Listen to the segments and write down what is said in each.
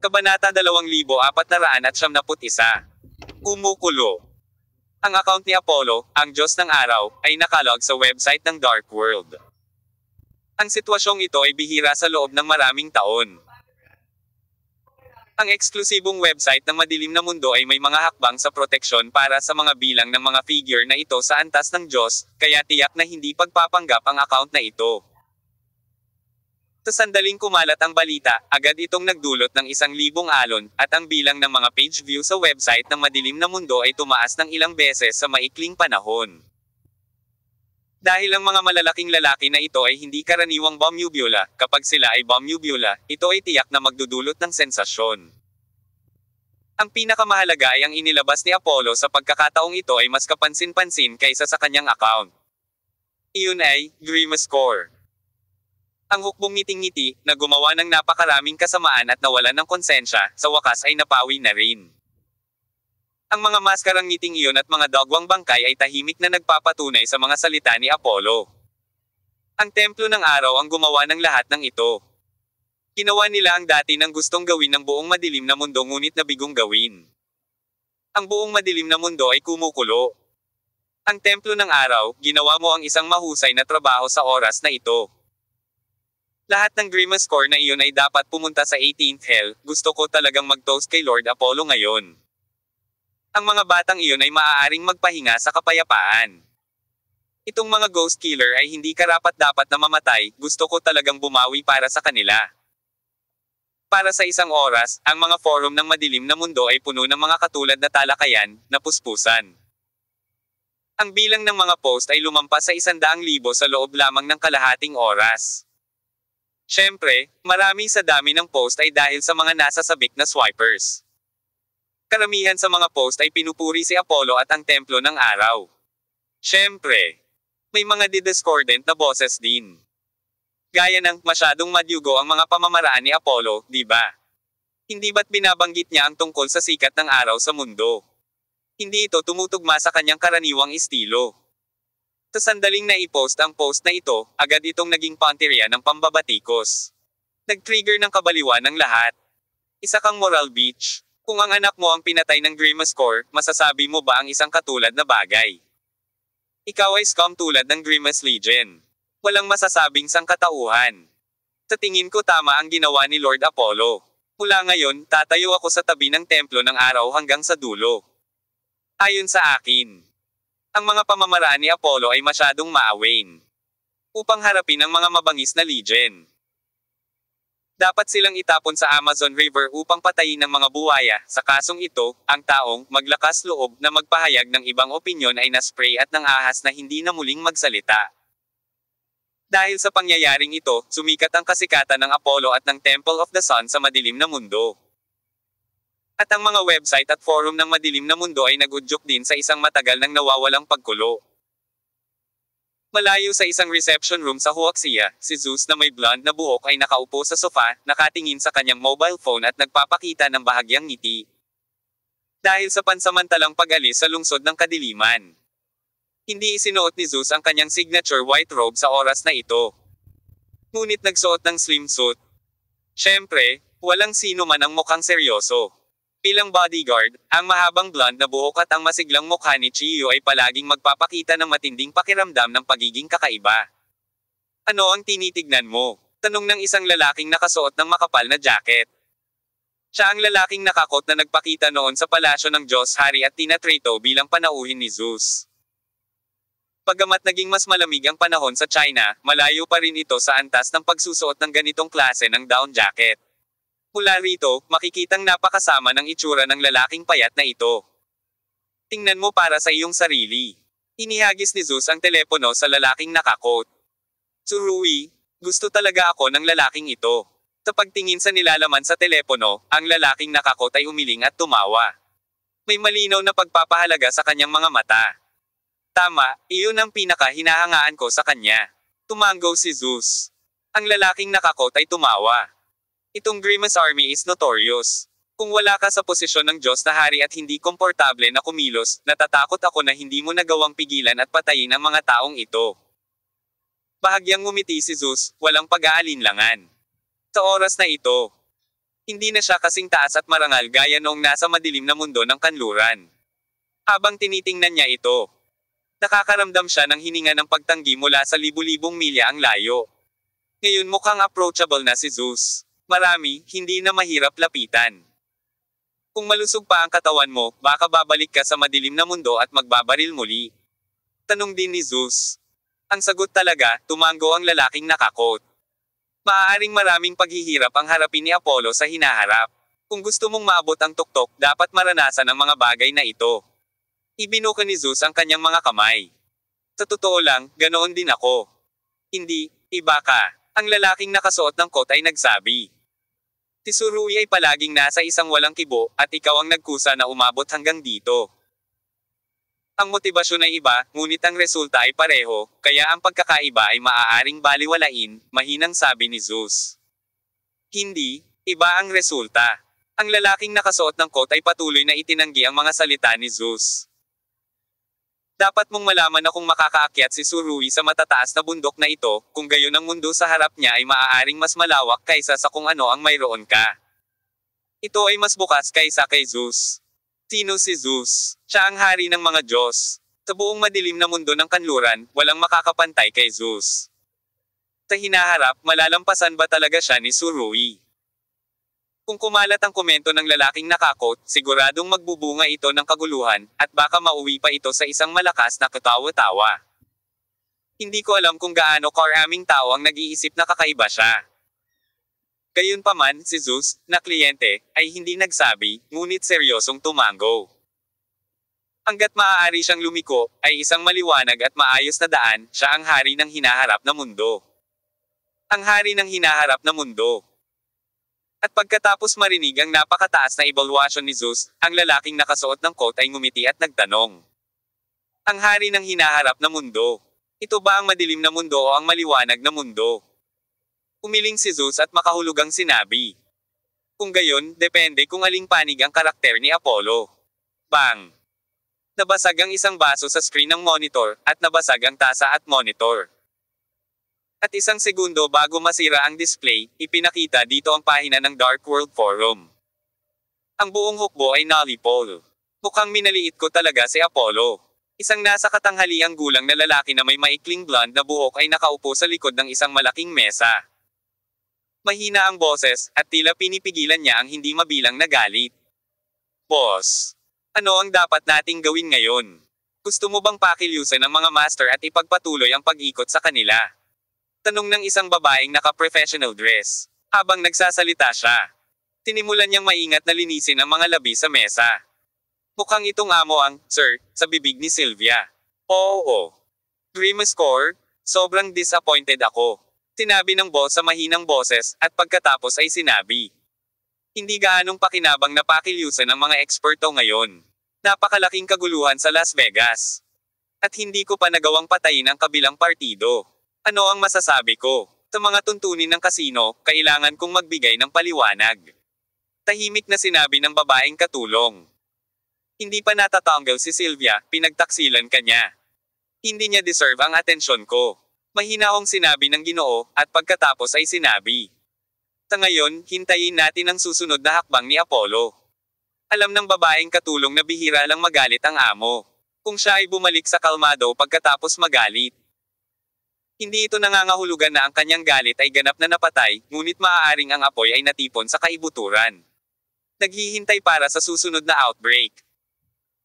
Kabanata 2471. Kumukulo. Ang account ni Apollo, ang Diyos ng Araw, ay nakalog sa website ng Dark World. Ang sitwasyong ito ay bihira sa loob ng maraming taon. Ang eksklusibong website ng Madilim na Mundo ay may mga hakbang sa proteksyon para sa mga bilang ng mga figure na ito sa antas ng Diyos, kaya tiyak na hindi pagpapanggap ang account na ito. Sa sandaling kumalat ang balita, agad itong nagdulot ng 1,000 alon, at ang bilang ng mga page view sa website ng Madilim na Mundo ay tumaas ng ilang beses sa maikling panahon. Dahil ang mga malalaking lalaki na ito ay hindi karaniwang bombubula, kapag sila ay bombubula, ito ay tiyak na magdudulot ng sensasyon. Ang pinakamahalaga ay ang inilabas ni Apollo sa pagkakataong ito ay mas kapansin-pansin kaysa sa kanyang account. Iyon ay, Grimace Core. Ang hukbong ngiting-ngiti, na gumawa ng napakaraming kasamaan at nawalan ng konsensya, sa wakas ay napawi na rin. Ang mga maskarang ngiting iyon at mga dagwang bangkay ay tahimik na nagpapatunay sa mga salita ni Apollo. Ang templo ng araw ang gumawa ng lahat ng ito. Ginawa nila ang dati ng gustong gawin ng buong madilim na mundo ngunit nabigong gawin. Ang buong madilim na mundo ay kumukulo. Ang templo ng araw, ginawa mo ang isang mahusay na trabaho sa oras na ito. Lahat ng Grimace Core na iyon ay dapat pumunta sa 18th Hell. Gusto ko talagang mag-toast kay Lord Apollo ngayon. Ang mga batang iyon ay maaaring magpahinga sa kapayapaan. Itong mga ghost killer ay hindi karapat-dapat na mamatay, gusto ko talagang bumawi para sa kanila. Para sa isang oras, ang mga forum ng Madilim na Mundo ay puno ng mga katulad na talakayan, na puspusan. Ang bilang ng mga post ay lumampas sa 100,000 sa loob lamang ng kalahating oras. Siyempre, marami sa dami ng post ay dahil sa mga nasa sabik na swipers. Karamihan sa mga post ay pinupuri si Apollo at ang templo ng araw. Siyempre, may mga discordant na boses din. Gaya ng, masyadong madyugo ang mga pamamaraan ni Apollo, di ba? Hindi ba't binabanggit niya ang tungkol sa sikat ng araw sa mundo? Hindi ito tumutugma sa kanyang karaniwang estilo. Sa sandaling na-i-post ang post na ito, agad itong naging pantirya ng pambabatikos. Nag-trigger ng kabaliwan ng lahat. Isa kang moral bitch. Kung ang anak mo ang pinatay ng Grimace Core, masasabi mo ba ang isang katulad na bagay? Ikaw ay scum tulad ng Grimace Legion. Walang masasabing sangkatauhan. Sa tingin ko tama ang ginawa ni Lord Apollo. Mula ngayon, tatayo ako sa tabi ng templo ng araw hanggang sa dulo. Ayon sa akin, ang mga pamamaraan ni Apollo ay masyadong maawain upang harapin ang mga mabangis na Legion. Dapat silang itapon sa Amazon River upang patayin ng mga buwaya. Sa kasong ito, ang taong maglakas loob na magpahayag ng ibang opinyon ay naspray at ng ahas na hindi na muling magsalita. Dahil sa pangyayaring ito, sumikat ang kasikatan ng Apollo at ng Temple of the Sun sa Madilim na Mundo. At ang mga website at forum ng Madilim na Mundo ay nagudyok din sa isang matagal nang nawawalang pagkulo. Malayo sa isang reception room sa Huaxia, si Zeus na may blonde na buhok ay nakaupo sa sofa, nakatingin sa kanyang mobile phone at nagpapakita ng bahagyang ngiti. Dahil sa pansamantalang pag-alis sa lungsod ng kadiliman. Hindi isinuot ni Zeus ang kanyang signature white robe sa oras na ito. Ngunit nagsuot ng swimsuit. Siyempre, walang sino man ang mukhang seryoso. Bilang bodyguard, ang mahabang blonde na buhok at ang masiglang mukha ni Chiyo ay palaging magpapakita ng matinding pakiramdam ng pagiging kakaiba. Ano ang tinitignan mo? Tanong ng isang lalaking nakasuot ng makapal na jacket. Siya ang lalaking nakakot na nagpakita noon sa palasyo ng Diyos Hari at tinatrito bilang panauhin ni Zeus. Pagamat naging mas malamig ang panahon sa China, malayo pa rin ito sa antas ng pagsusuot ng ganitong klase ng down jacket. Mula rito, makikitang napakasama ng itsura ng lalaking payat na ito. Tingnan mo para sa iyong sarili. Inihagis ni Zeus ang telepono sa lalaking nakakot. Tsurui, gusto talaga ako ng lalaking ito. Sa pagtingin sa nilalaman sa telepono, ang lalaking nakakot ay umiling at tumawa. May malinaw na pagpapahalaga sa kanyang mga mata. Tama, iyon ang pinaka-hinahangaan ko sa kanya. Tumanggo si Zeus. Ang lalaking nakakot ay tumawa. Itong Grimace Army is notorious. Kung wala ka sa posisyon ng Diyos na hari at hindi komportable na kumilos, natatakot ako na hindi mo nagawang pigilan at patayin ang mga taong ito. Bahagyang ngumiti si Zeus, walang pag-aalinlangan. Sa oras na ito, Hindi na siya kasing taas at marangal gaya noong nasa madilim na mundo ng kanluran. Habang tinitingnan niya ito, nakakaramdam siya ng hininga ng pagtanggi mula sa libu-libong milya ang layo. Ngayon mukhang approachable na si Zeus. Marami, hindi na mahirap lapitan. Kung malusog pa ang katawan mo, baka babalik ka sa madilim na mundo at magbabaril muli. Tanong din ni Zeus. Ang sagot talaga, tumango ang lalaking nakakot. Maaaring maraming paghihirap ang harapin ni Apollo sa hinaharap. Kung gusto mong maabot ang tuktok, dapat maranasan ang mga bagay na ito. Ibinuka ni Zeus ang kanyang mga kamay. Sa totoo lang, ganoon din ako. Hindi, iba ka. Ang lalaking nakasuot ng coat ay nagsabi. Si Tsurui ay palaging nasa isang walang kibo, at ikaw ang nagkusa na umabot hanggang dito. Ang motibasyon ay iba, ngunit ang resulta ay pareho, kaya ang pagkakaiba ay maaaring baliwalain, mahinang sabi ni Zeus. Hindi, iba ang resulta. Ang lalaking nakasuot ng coat ay patuloy na itinanggi ang mga salita ni Zeus. Dapat mong malaman na kung makakaakyat si Tsurui sa matataas na bundok na ito, kung gayon ang mundo sa harap niya ay maaaring mas malawak kaysa sa kung ano ang mayroon ka. Ito ay mas bukas kaysa kay Zeus. Sino si Zeus? Siya ang hari ng mga Diyos. Sa buong madilim na mundo ng kanluran, walang makakapantay kay Zeus. Sa hinaharap, malalampasan ba talaga siya ni Tsurui? Kung kumalat ang komento ng lalaking nakakot, siguradong magbubunga ito ng kaguluhan, at baka mauwi pa ito sa isang malakas na katawa-tawa. Hindi ko alam kung gaano karaming tao ang nag-iisip na kakaiba siya. Gayunpaman, si Zeus, na kliyente, ay hindi nagsabi, ngunit seryosong tumango. Hanggat maaari siyang lumiko, ay isang maliwanag at maayos na daan, siya ang hari ng hinaharap na mundo. Ang hari ng hinaharap na mundo. At pagkatapos marinig ang napakataas na ebalwasyon ni Zeus, ang lalaking nakasuot ng coat ay ngumiti at nagtanong. Ang hari ng hinaharap na mundo. Ito ba ang madilim na mundo o ang maliwanag na mundo? Umiling si Zeus at makahulugang sinabi. Kung gayon, depende kung aling panig ang karakter ni Apollo. Bang! Nabasag ang isang baso sa screen ng monitor, at nabasag ang tasa at monitor. At isang segundo bago masira ang display, ipinakita dito ang pahina ng Dark World Forum. Ang buong hukbo ay nalipol. Mukhang minaliit ko talaga si Apollo. Isang nasa katanghaliang gulang na lalaki na may maikling blonde na buhok ay nakaupo sa likod ng isang malaking mesa. Mahina ang boses, at tila pinipigilan niya ang hindi mabilang na galit. Boss, ano ang dapat nating gawin ngayon? Gusto mo bang pakilyusan ang mga master at ipagpatuloy ang pag-ikot sa kanila? Tanong ng isang babaeng naka-professional dress. Habang nagsasalita siya, tinimulan niyang maingat na linisin ang mga labi sa mesa. Mukhang itong amo ang, sir, sa bibig ni Sylvia. Oo. Dream score? Sobrang disappointed ako. Sinabi ng boss sa mahinang boses, at pagkatapos ay sinabi. Hindi gaanong pakinabang na pakilyusan ang mga eksperto ngayon. Napakalaking kaguluhan sa Las Vegas. At hindi ko pa nagawang patayin ang kabilang partido. Ano ang masasabi ko? Sa mga tuntunin ng kasino, kailangan kong magbigay ng paliwanag. Tahimik na sinabi ng babaeng katulong. Hindi pa natatanggal si Sylvia, pinagtaksilan ka niya. Hindi niya deserve ang atensyon ko. Mahinaong sinabi ng Ginoo, at pagkatapos ay sinabi. Sa ngayon, hintayin natin ang susunod na hakbang ni Apollo. Alam ng babaeng katulong na bihira lang magalit ang amo. Kung siya ay bumalik sa kalmado pagkatapos magalit. Hindi ito nangangahulugan na ang kanyang galit ay ganap na napatay, ngunit maaaring ang apoy ay natipon sa kaibuturan. Naghihintay para sa susunod na outbreak.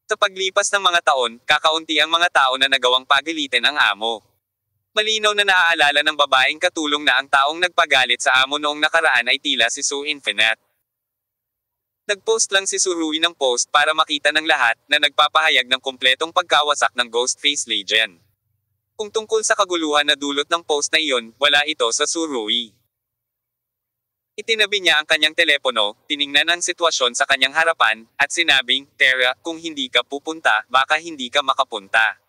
Sa paglipas ng mga taon, kakaunti ang mga tao na nagawang pagalitin ang amo. Malinaw na naaalala ng babaeng katulong na ang taong nagpagalit sa amo noong nakaraan ay tila si Sue Infinite. Nagpost lang si Tsurui ng post para makita ng lahat na nagpapahayag ng kumpletong pagkawasak ng Ghostface Legion. Kung tungkol sa kaguluhan na dulot ng post na iyon, wala ito sa Tsurui. Itinabi niya ang kanyang telepono, tiningnan ang sitwasyon sa kanyang harapan, at sinabing, Tara, kung hindi ka pupunta, baka hindi ka makapunta.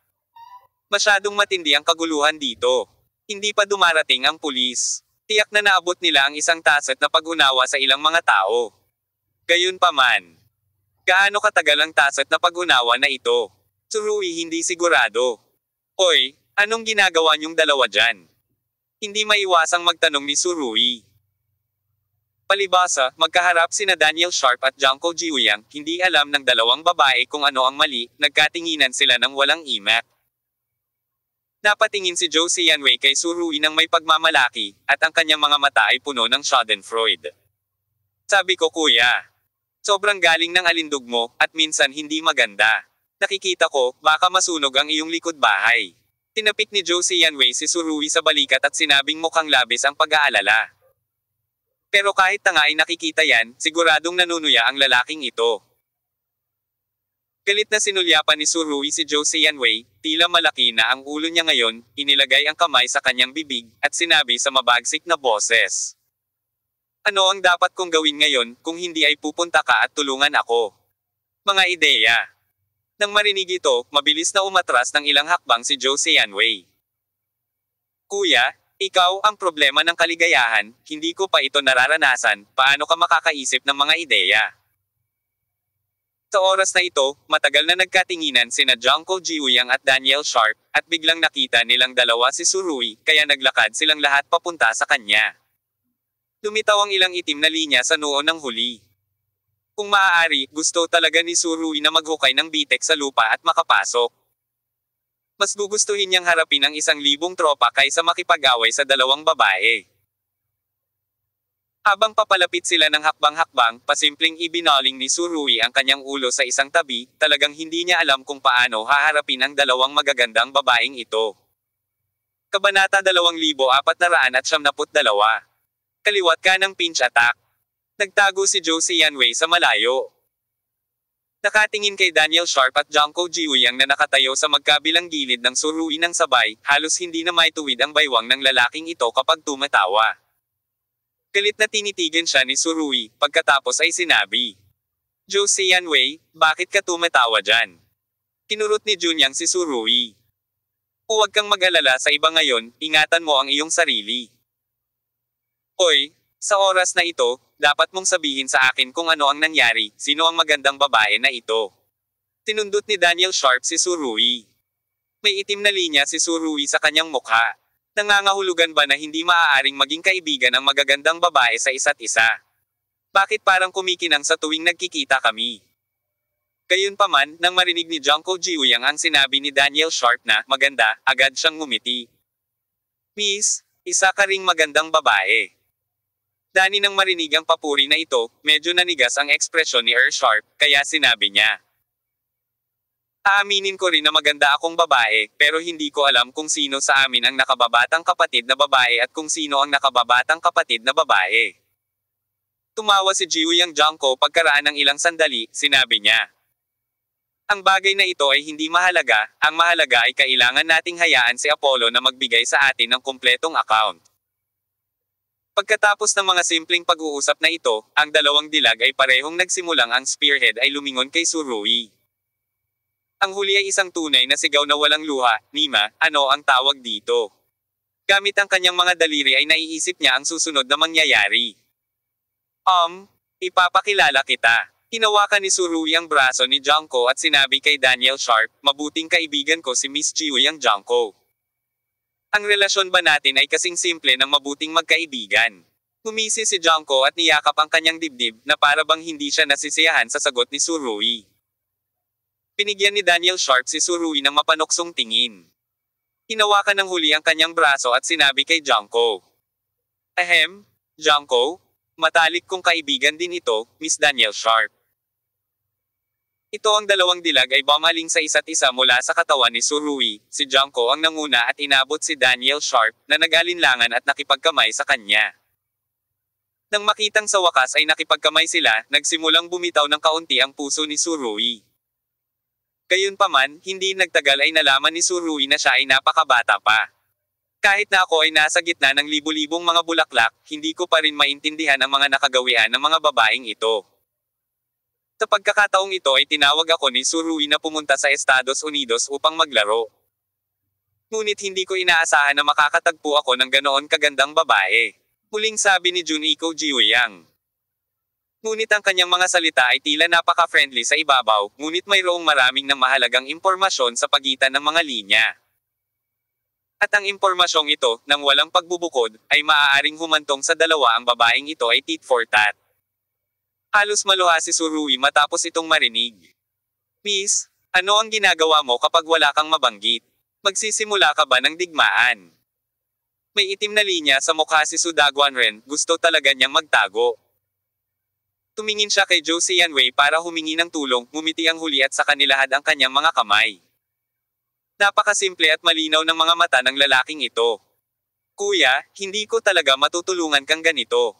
Masyadong matindi ang kaguluhan dito. Hindi pa dumarating ang pulis. Tiyak na naabot nila ang isang taset na pag-unawa sa ilang mga tao. Gayunpaman. Gaano katagal ang taset na pag-unawa na ito? Tsurui hindi sigurado. Hoy! Anong ginagawa niyong dalawa dyan? Hindi maiwasang magtanong ni Tsurui. Palibasa, magkaharap sina Daniel Sharp at Junko Jiuyang, hindi alam ng dalawang babae kung ano ang mali, nagkatinginan sila ng walang imak. Napatingin si Joe Sianwei kay Surui ng may pagmamalaki, at ang kanyang mga mata ay puno ng schadenfreude. Sabi ko kuya, sobrang galing ng alindog mo, at minsan hindi maganda. Nakikita ko, baka masunog ang iyong likod bahay. Tinapik ni Joe Sianwei si Surui sa balikat at sinabing mukhang labis ang pag-aalala. Pero kahit tanga ay nakikita yan, siguradong nanunuya ang lalaking ito. Galit na sinulyapan ni Surui si Joe Sianwei, tila malaki na ang ulo niya ngayon, inilagay ang kamay sa kanyang bibig, at sinabi sa mabagsik na boses. Ano ang dapat kong gawin ngayon, kung hindi ay pupunta ka at tulungan ako? Mga ideya. Nang marinig ito, mabilis na umatras ng ilang hakbang si Joe Sianwei. Kuya, ikaw ang problema ng kaligayahan, hindi ko pa ito nararanasan, paano ka makakaisip ng mga ideya? Sa oras na ito, matagal na nagkatinginan sina Junko Jiuyang at Daniel Sharp, at biglang nakita nilang dalawa si Surui, kaya naglakad silang lahat papunta sa kanya. Lumitaw ang ilang itim na linya sa noo ng huli. Kung maaari, gusto talaga ni Surui na maghukay ng bitek sa lupa at makapasok. Mas gugustuhin niyang harapin ang 1,000 tropa kaysa makipag-away sa dalawang babae. Habang papalapit sila ng hakbang-hakbang, pasimpleng ibinaling ni Surui ang kanyang ulo sa isang tabi, talagang hindi niya alam kung paano haharapin ang dalawang magagandang babaeng ito. Kabanata 2472. Kaliwat ka ng pinch attack. Nagtago si Joe Sianwei sa malayo. Nakatingin kay Daniel Sharp at Junko Jiuyang na nakatayo sa magkabilang gilid ng Surui ng sabay, halos hindi na maituwid ang baywang ng lalaking ito kapag tumatawa. Galit na tinitigan siya ni Surui, pagkatapos ay sinabi. Joe Sianwei, bakit ka tumatawa dyan? Kinurot ni Junyang si Surui. Huwag kang mag-alala sa iba ngayon, ingatan mo ang iyong sarili. Hoy, sa oras na ito, dapat mong sabihin sa akin kung ano ang nangyari, sino ang magandang babae na ito. Tinundot ni Daniel Sharp si Surui. May itim na linya si Surui sa kanyang mukha. Nangangahulugan ba na hindi maaaring maging kaibigan ang magagandang babae sa isa't isa? Bakit parang kumikinang sa tuwing nagkikita kami? Gayunpaman, nang marinig ni Junko Jiuyang ang sinabi ni Daniel Sharp na maganda, agad siyang ngumiti. Miss, isa ka ring magandang babae. Dani nang marinig ang papuri na ito, medyo nanigas ang ekspresyon ni Sharp, kaya sinabi niya. Aaminin ko rin na maganda akong babae, pero hindi ko alam kung sino sa amin ang nakababatang kapatid na babae at kung sino ang nakababatang kapatid na babae. Tumawa si Jiuyang Junko pagkaraan ng ilang sandali, sinabi niya. Ang bagay na ito ay hindi mahalaga, ang mahalaga ay kailangan nating hayaan si Apollo na magbigay sa atin ng kumpletong account. Pagkatapos ng mga simpleng pag-uusap na ito, ang dalawang dilag ay parehong nagsimulang ang spearhead ay lumingon kay Surui. Ang huli ay isang tunay na sigaw na walang luha, Nima, ano ang tawag dito? Gamit ang kanyang mga daliri ay naiisip niya ang susunod na mangyayari. Ipapakilala kita. Hinawakan ni Surui ang braso ni Junko at sinabi kay Daniel Sharp, mabuting kaibigan ko si Miss Jiuyang Junko. Ang relasyon ba natin ay kasing simple ng mabuting magkaibigan? Humisi si Junko at niyakap ang kanyang dibdib na para bang hindi siya nasisiyahan sa sagot ni Surui. Pinigyan ni Daniel Sharp si Surui ng mapanoksong tingin. Hinawakan ng huli ang kanyang braso at sinabi kay Junko. Junko? Matalik kong kaibigan din ito, Miss Daniel Sharp. Ito ang dalawang dilag ay bumaling sa isa't isa mula sa katawan ni Surui, si Junko ang nanguna at inabot si Daniel Sharp, na nag-alinlangan at nakipagkamay sa kanya. Nang makitang sa wakas ay nakipagkamay sila, nagsimulang bumitaw ng kaunti ang puso ni Surui. Gayunpaman, hindi nagtagal ay nalaman ni Surui na siya ay napakabata pa. Kahit na ako ay nasa gitna ng libu-libong mga bulaklak, hindi ko pa rin maintindihan ang mga nakagawian ng mga babaeng ito. Sa pagkakataong ito ay tinawag ako ni Surui na pumunta sa Estados Unidos upang maglaro. Ngunit hindi ko inaasahan na makakatagpo ako ng ganoon kagandang babae. Muling sabi ni Juniko Jiuyang. Ngunit ang kanyang mga salita ay tila napaka-friendly sa ibabaw, ngunit mayroong maraming ng mahalagang impormasyon sa pagitan ng mga linya. At ang impormasyong ito, nang walang pagbubukod, ay maaaring humantong sa dalawa ang babaeng ito ay tit for tat. Halos maluha si Surui matapos itong marinig. Miss, ano ang ginagawa mo kapag wala kang mabanggit? Magsisimula ka ba ng digmaan? May itim na linya sa mukha si Sudagwanren, gusto talaga niyang magtago. Tumingin siya kay Zhou Xianwei para humingi ng tulong, ngumiti ang huli at sa kanilahad ang kanyang mga kamay. Napakasimple at malinaw ng mga mata ng lalaking ito. Kuya, hindi ko talaga matutulungan kang ganito.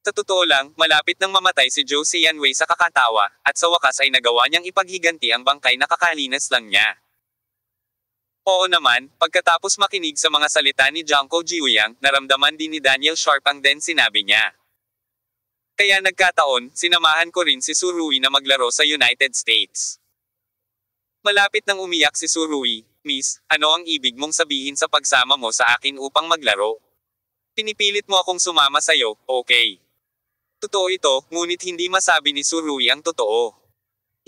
Sa totoo lang, malapit nang mamatay si Zhou Xianwei sa kakatawa, at sa wakas ay nagawa niyang ipaghiganti ang bangkay na kakalinas lang niya. Oo naman, pagkatapos makinig sa mga salita ni Jiangko Jiuyang, naramdaman din ni Daniel Sharp ang den sinabi niya. Kaya nagkataon, sinamahan ko rin si Surui na maglaro sa United States. Malapit nang umiyak si Surui, Miss, ano ang ibig mong sabihin sa pagsama mo sa akin upang maglaro? Pinipilit mo akong sumama sa'yo, okay. Totoo ito, ngunit hindi masabi ni Surui ang totoo.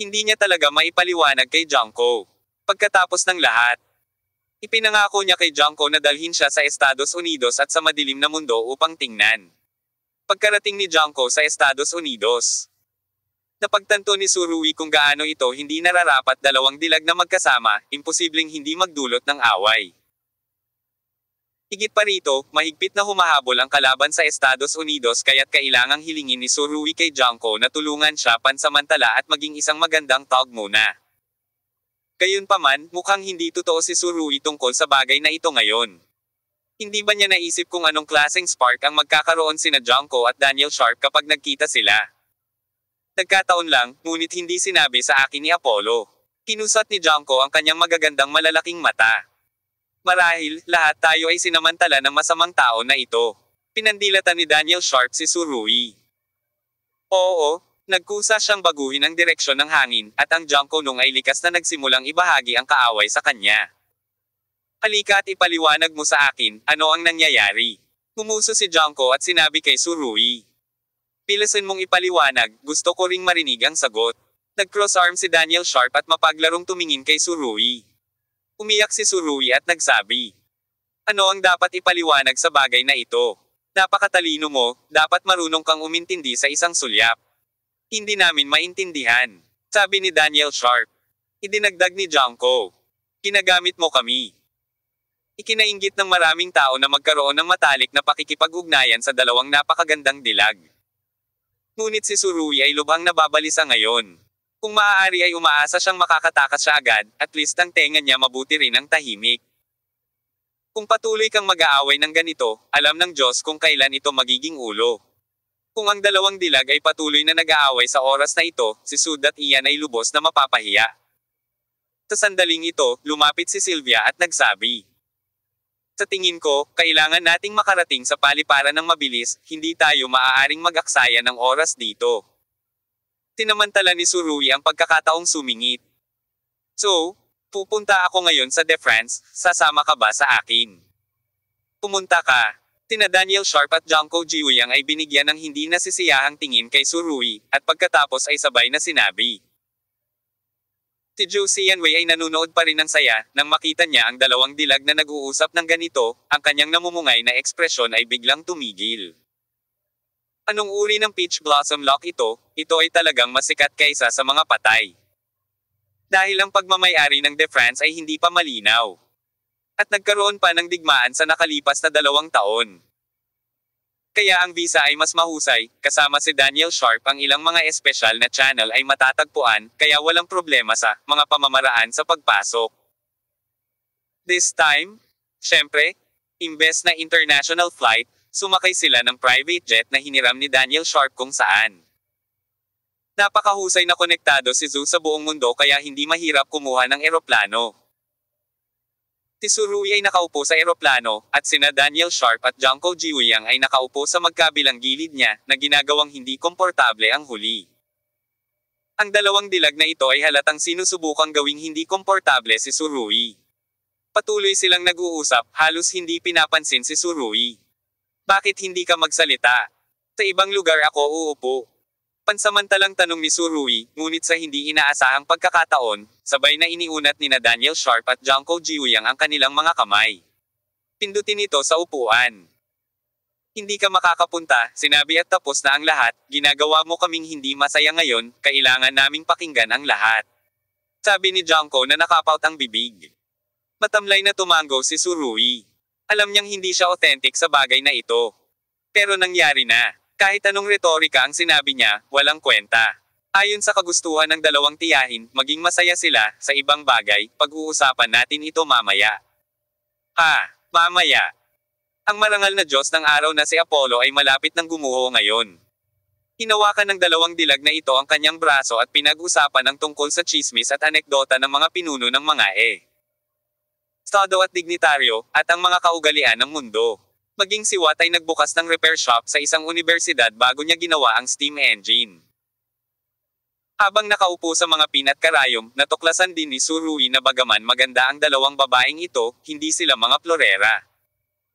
Hindi niya talaga maipaliwanag kay Jiangko. Pagkatapos ng lahat, ipinangako niya kay Jiangko na dalhin siya sa Estados Unidos at sa madilim na mundo upang tingnan. Pagkarating ni Jiangko sa Estados Unidos, napagtanto ni Surui kung gaano ito hindi nararapat dalawang dilag na magkasama, imposibleng hindi magdulot ng away. Higit pa rito, mahigpit na humahabol ang kalaban sa Estados Unidos kaya't kailangang hilingin ni Surui kay Jiangko na tulungan siya pansamantala at maging isang magandang tao muna. Gayunpaman, mukhang hindi totoo si Surui tungkol sa bagay na ito ngayon. Hindi ba niya naisip kung anong klaseng spark ang magkakaroon sina Jiangko at Daniel Sharp kapag nagkita sila? Nagkataon lang, ngunit hindi sinabi sa akin ni Apollo. Kinusat ni Jiangko ang kanyang magagandang malalaking mata. Marahil, lahat tayo ay sinamantala ng masamang tao na ito. Pinandilatan ni Daniel Sharp si Surui. Oo. Nagkusa siyang baguhin ang direksyon ng hangin, at ang Jiangko nung ay likas na nagsimulang ibahagi ang kaaway sa kanya. Halika at ipaliwanag mo sa akin, ano ang nangyayari. Gumuso si Jiangko at sinabi kay Surui. Pilasin mong ipaliwanag, gusto ko ring marinig ang sagot. Nag-cross arm si Daniel Sharp at mapaglarong tumingin kay Surui. Umiyak si Surui at nagsabi. Ano ang dapat ipaliwanag sa bagay na ito? Napakatalino mo, dapat marunong kang umintindi sa isang sulyap. Hindi namin maintindihan. Sabi ni Daniel Sharp. Idinagdag ni Jiangko. Ginagamit mo kami. Ikinainggit ng maraming tao na magkaroon ng matalik na pakikipag-ugnayan sa dalawang napakagandang dilag. Ngunit si Surui ay lubhang nababalisa ngayon. Kung maaari ay umaasa siyang makakatakas siya agad, at least ang tenga niya mabuti rin ang tahimik. Kung patuloy kang mag-aaway ng ganito, alam ng Diyos kung kailan ito magiging ulo. Kung ang dalawang dilag ay patuloy na nag-aaway sa oras na ito, si Sud at Ian ay lubos na mapapahiya. Sa sandaling ito, lumapit si Sylvia at nagsabi. Sa tingin ko, kailangan nating makarating sa paliparan ng mabilis, hindi tayo maaaring mag-aksaya ng oras dito. Tinamantala ni Surui ang pagkakataong sumingit. So, pupunta ako ngayon sa De France, sasama ka ba sa akin? Pumunta ka. Sina Daniel Sharp at Jiangko Jiuyang ay binigyan ng hindi nasisiyahang tingin kay Surui, at pagkatapos ay sabay na sinabi. Si Zhou Xianwei ay nanunood pa rin ng saya, nang makita niya ang dalawang dilag na nag-uusap ng ganito, ang kanyang namumungay na ekspresyon ay biglang tumigil. Anong uri ng peach blossom lock ito? Ito ay talagang masikat kaysa sa mga patay. Dahil ang pagmamayari ng De France ay hindi pa malinaw. At nagkaroon pa ng digmaan sa nakalipas na 2 taon. Kaya ang visa ay mas mahusay, kasama si Daniel Sharp ang ilang mga espesyal na channel ay matatagpuan, kaya walang problema sa mga pamamaraan sa pagpasok. This time, syempre, imbes na international flight, sumakay sila ng private jet na hiniram ni Daniel Sharp kung saan. Napakahusay na konektado si Zhou sa buong mundo kaya hindi mahirap kumuha ng eroplano. Si Surui ay nakaupo sa eroplano, at sina Daniel Sharp at Jiangko Jiuyang ay nakaupo sa magkabilang gilid niya, na ginagawang hindi komportable ang huli. Ang dalawang dilag na ito ay halatang sinusubukang gawing hindi komportable si Surui. Patuloy silang nag-uusap, halos hindi pinapansin si Surui. Bakit hindi ka magsalita? Sa ibang lugar ako uupo. Pansamantalang tanong ni Surui, ngunit sa hindi inaasahang pagkakataon, sabay na iniunat nina Daniel Sharp at Junko Jiuyang ang kanilang mga kamay. Pindutin ito sa upuan. Hindi ka makakapunta, sinabi at tapos na ang lahat, ginagawa mo kaming hindi masaya ngayon, kailangan naming pakinggan ang lahat. Sabi ni Junko na nakapout ang bibig. Matamlay na tumango si Surui. Alam niyang hindi siya authentic sa bagay na ito. Pero nangyari na. Kahit anong retorika ang sinabi niya, walang kwenta. Ayon sa kagustuhan ng dalawang tiyahin, maging masaya sila, sa ibang bagay, pag-uusapan natin ito mamaya. Mamaya. Ang marangal na Diyos ng araw na si Apollo ay malapit ng gumuho ngayon. Hinawakan ng dalawang dilag na ito ang kanyang braso at pinag-usapan ang tungkol sa chismis at anekdota ng mga pinuno ng mga estado at dignitaryo, at ang mga kaugalian ng mundo. Maging si Watt ay nagbukas ng repair shop sa isang universidad bago niya ginawa ang steam engine. Habang nakaupo sa mga pinat karayom, natuklasan din ni Surui na bagaman maganda ang dalawang babaeng ito, hindi sila mga florera.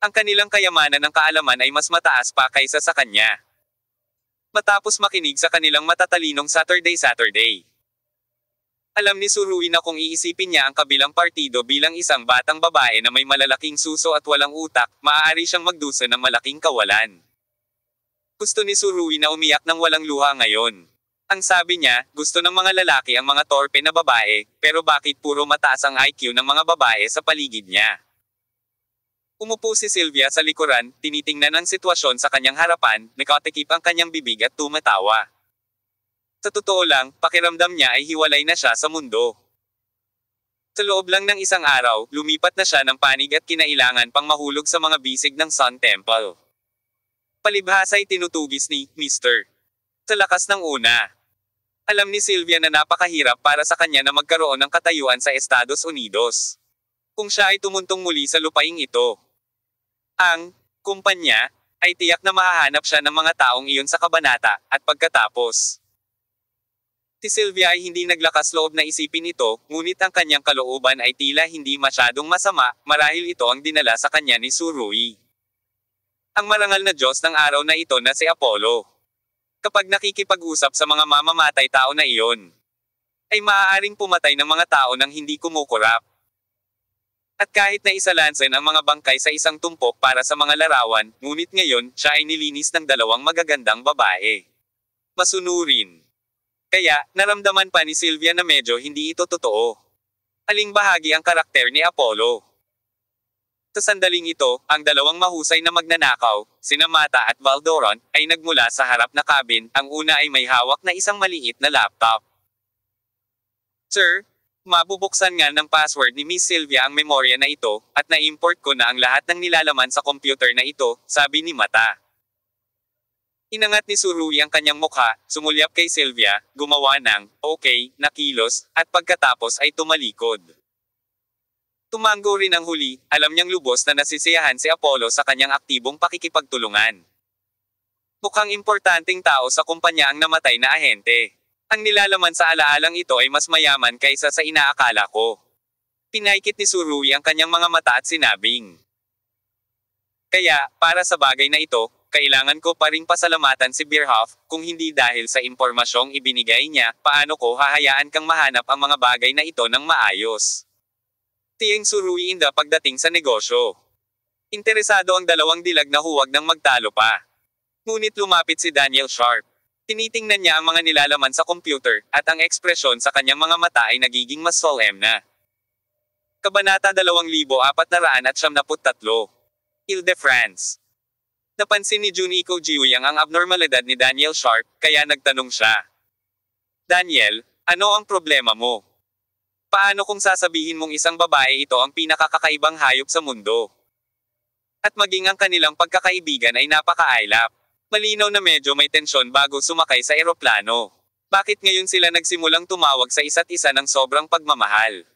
Ang kanilang kayamanan ng kaalaman ay mas mataas pa kaysa sa kanya. Matapos makinig sa kanilang matatalinong Saturday. Alam ni Surui na kung iisipin niya ang kabilang partido bilang isang batang babae na may malalaking suso at walang utak, maaari siyang magdusa ng malaking kawalan. Gusto ni Surui na umiyak ng walang luha ngayon. Ang sabi niya, gusto ng mga lalaki ang mga torpe na babae, pero bakit puro mataas ang IQ ng mga babae sa paligid niya? Umupo si Sylvia sa likuran, tinitingnan ang sitwasyon sa kanyang harapan, nakatikip ang kanyang bibig at tumatawa. Sa totoo lang, pakiramdam niya ay hiwalay na siya sa mundo. Sa loob lang ng isang araw, lumipat na siya ng panig at kinailangan pang mahulog sa mga bisig ng Sun Temple. Palibhasa'y tinutugis ni Mr. Sa lakas ng una. Alam ni Sylvia na napakahirap para sa kanya na magkaroon ng katayuan sa Estados Unidos. Kung siya ay tumuntong muli sa lupaing ito. Ang kumpanya ay tiyak na mahahanap siya ng mga taong iyon sa kabanata, at pagkatapos. Si Sylvia ay hindi naglakas loob na isipin ito, ngunit ang kanyang kalooban ay tila hindi masyadong masama, marahil ito ang dinala sa kanya ni Surui. Ang marangal na Diyos ng araw na ito na si Apollo. Kapag nakikipag-usap sa mga mamamatay tao na iyon, ay maaaring pumatay ng mga tao nang hindi kumukurap. At kahit na isalansan ang mga bangkay sa isang tumpok para sa mga larawan, ngunit ngayon, siya ay nilinis ng dalawang magagandang babae. Masunurin. Kaya, naramdaman pa ni Sylvia na medyo hindi ito totoo. Aling bahagi ang karakter ni Apollo. Sa sandaling ito, ang dalawang mahusay na magnanakaw, sina Mata at Valdoron, ay nagmula sa harap na cabin, ang una ay may hawak na isang maliit na laptop. Sir, mabubuksan nga ng password ni Miss Sylvia ang memorya na ito, at na-import ko na ang lahat ng nilalaman sa computer na ito, sabi ni Mata. Inangat ni Surui ang kanyang mukha, sumulyap kay Sylvia, gumawa ng, okay, na kilos, at pagkatapos ay tumalikod. Tumango rin ang huli, alam niyang lubos na nasisiyahan si Apollo sa kanyang aktibong pakikipagtulungan. Mukhang importanteng tao sa kumpanya ang namatay na ahente. Ang nilalaman sa alaalang ito ay mas mayaman kaysa sa inaakala ko. Pinaikit ni Surui ang kanyang mga mata at sinabing. Kaya, para sa bagay na ito, kailangan ko pa ring pasalamatan si Bierhoff, kung hindi dahil sa impormasyong ibinigay niya, paano ko hahayaan kang mahanap ang mga bagay na ito ng maayos. Tiyeng Surui inda pagdating sa negosyo. Interesado ang dalawang dilag na huwag nang magtalo pa. Ngunit lumapit si Daniel Sharp. Tinitingnan niya ang mga nilalaman sa computer, at ang ekspresyon sa kanyang mga mata ay nagiging mas solemn na. Kabanata 2473. Ile-de-France. Napansin ni Juniko Jiuyang ang abnormalidad ni Daniel Sharp, kaya nagtanong siya. Daniel, ano ang problema mo? Paano kung sasabihin mong isang babae ito ang pinakakakaibang hayop sa mundo? At maging ang kanilang pagkakaibigan ay napaka-aylap. Malinaw na medyo may tensyon bago sumakay sa eroplano. Bakit ngayon sila nagsimulang tumawag sa isa't isa ng sobrang pagmamahal?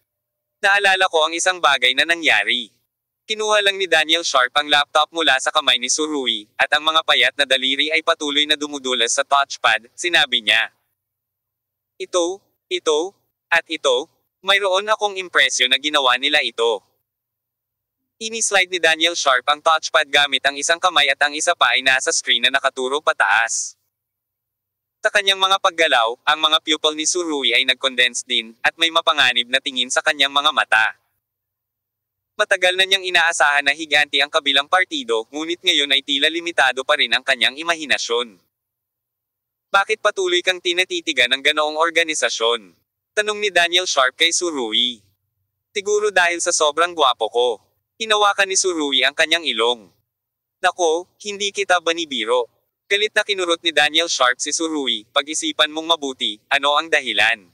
Naalala ko ang isang bagay na nangyari. Kinuha lang ni Daniel Sharp ang laptop mula sa kamay ni Surui, at ang mga payat na daliri ay patuloy na dumudulas sa touchpad, sinabi niya. Ito, at ito, mayroon akong impresyon na ginawa nila ito. Ini-slide ni Daniel Sharp ang touchpad gamit ang isang kamay at ang isa pa ay nasa screen na nakaturo pataas. Sa kanyang mga paggalaw, ang mga pupil ni Surui ay nag-condense din, at may mapanganib na tingin sa kanyang mga mata. Matagal na niyang inaasahan na higanti ang kabilang partido, ngunit ngayon ay tila limitado pa rin ang kanyang imahinasyon. Bakit patuloy kang tinatitigan ng ganoong organisasyon? Tanong ni Daniel Sharp kay Surui. Siguro dahil sa sobrang gwapo ko. Hinawakan ni Surui ang kanyang ilong. Nako, hindi kita banibiro. Galit na kinurot ni Daniel Sharp si Surui, pag-isipan mong mabuti, ano ang dahilan?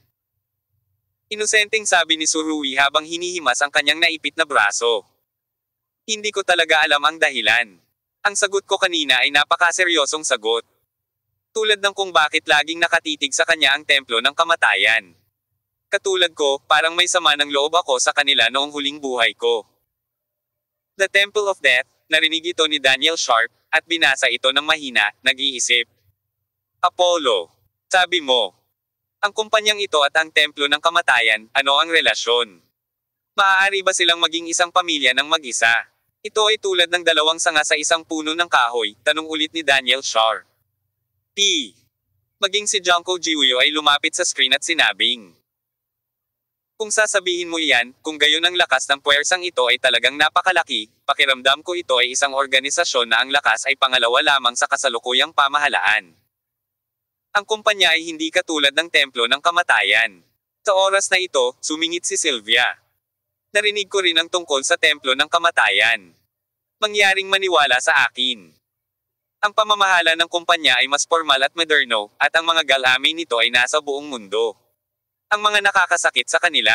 Inosenteng sabi ni Surui habang hinihimas ang kanyang naipit na braso. Hindi ko talaga alam ang dahilan. Ang sagot ko kanina ay napakaseryosong sagot. Tulad ng kung bakit laging nakatitig sa kanya ang templo ng kamatayan. Katulad ko, parang may sama ng loob ako sa kanila noong huling buhay ko. The Temple of Death, narinig ito ni Daniel Sharp, at binasa ito ng mahina, nag-iisip. Apollo. Sabi mo. Ang kumpanyang ito at ang templo ng kamatayan, ano ang relasyon? Maaari ba silang maging isang pamilya ng mag-isa? Ito ay tulad ng dalawang sanga sa isang puno ng kahoy, tanong ulit ni Daniel Sharp. Maging si Junko Jiuyo ay lumapit sa screen at sinabing. Kung sasabihin mo iyan, kung gayon ang lakas ng puwersang ito ay talagang napakalaki, pakiramdam ko ito ay isang organisasyon na ang lakas ay pangalawa lamang sa kasalukuyang pamahalaan. Ang kumpanya ay hindi katulad ng templo ng kamatayan. Sa oras na ito, sumingit si Sylvia. Narinig ko rin ang tungkol sa templo ng kamatayan. Mangyaring maniwala sa akin. Ang pamamahala ng kumpanya ay mas formal at moderno, at ang mga galamin nito ay nasa buong mundo. Ang mga nakakasakit sa kanila.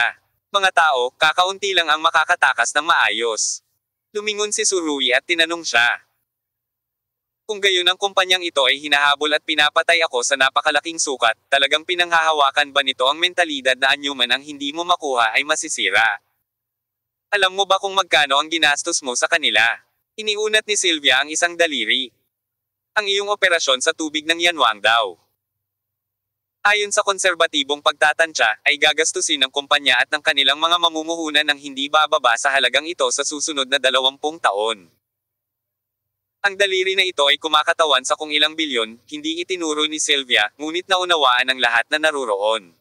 Mga tao, kakaunti lang ang makakatakas ng maayos. Lumingon si Surui at tinanong siya. Kung gayon ang kumpanyang ito ay hinahabol at pinapatay ako sa napakalaking sukat, talagang pinanghahawakan ba nito ang mentalidad na anyuman ang hindi mo makuha ay masisira? Alam mo ba kung magkano ang ginastos mo sa kanila? Iniunat ni Sylvia ang isang daliri. Ang iyong operasyon sa tubig ng Yanwang daw. Ayon sa konserbatibong pagtatansya, ay gagastusin ng kumpanya at ng kanilang mga mamumuhunan ng hindi bababa sa halagang ito sa susunod na 20 taon. Ang daliri na ito ay kumakatawan sa kung ilang bilyon, hindi itinuro ni Sylvia, ngunit naunawaan ng lahat na naruroon.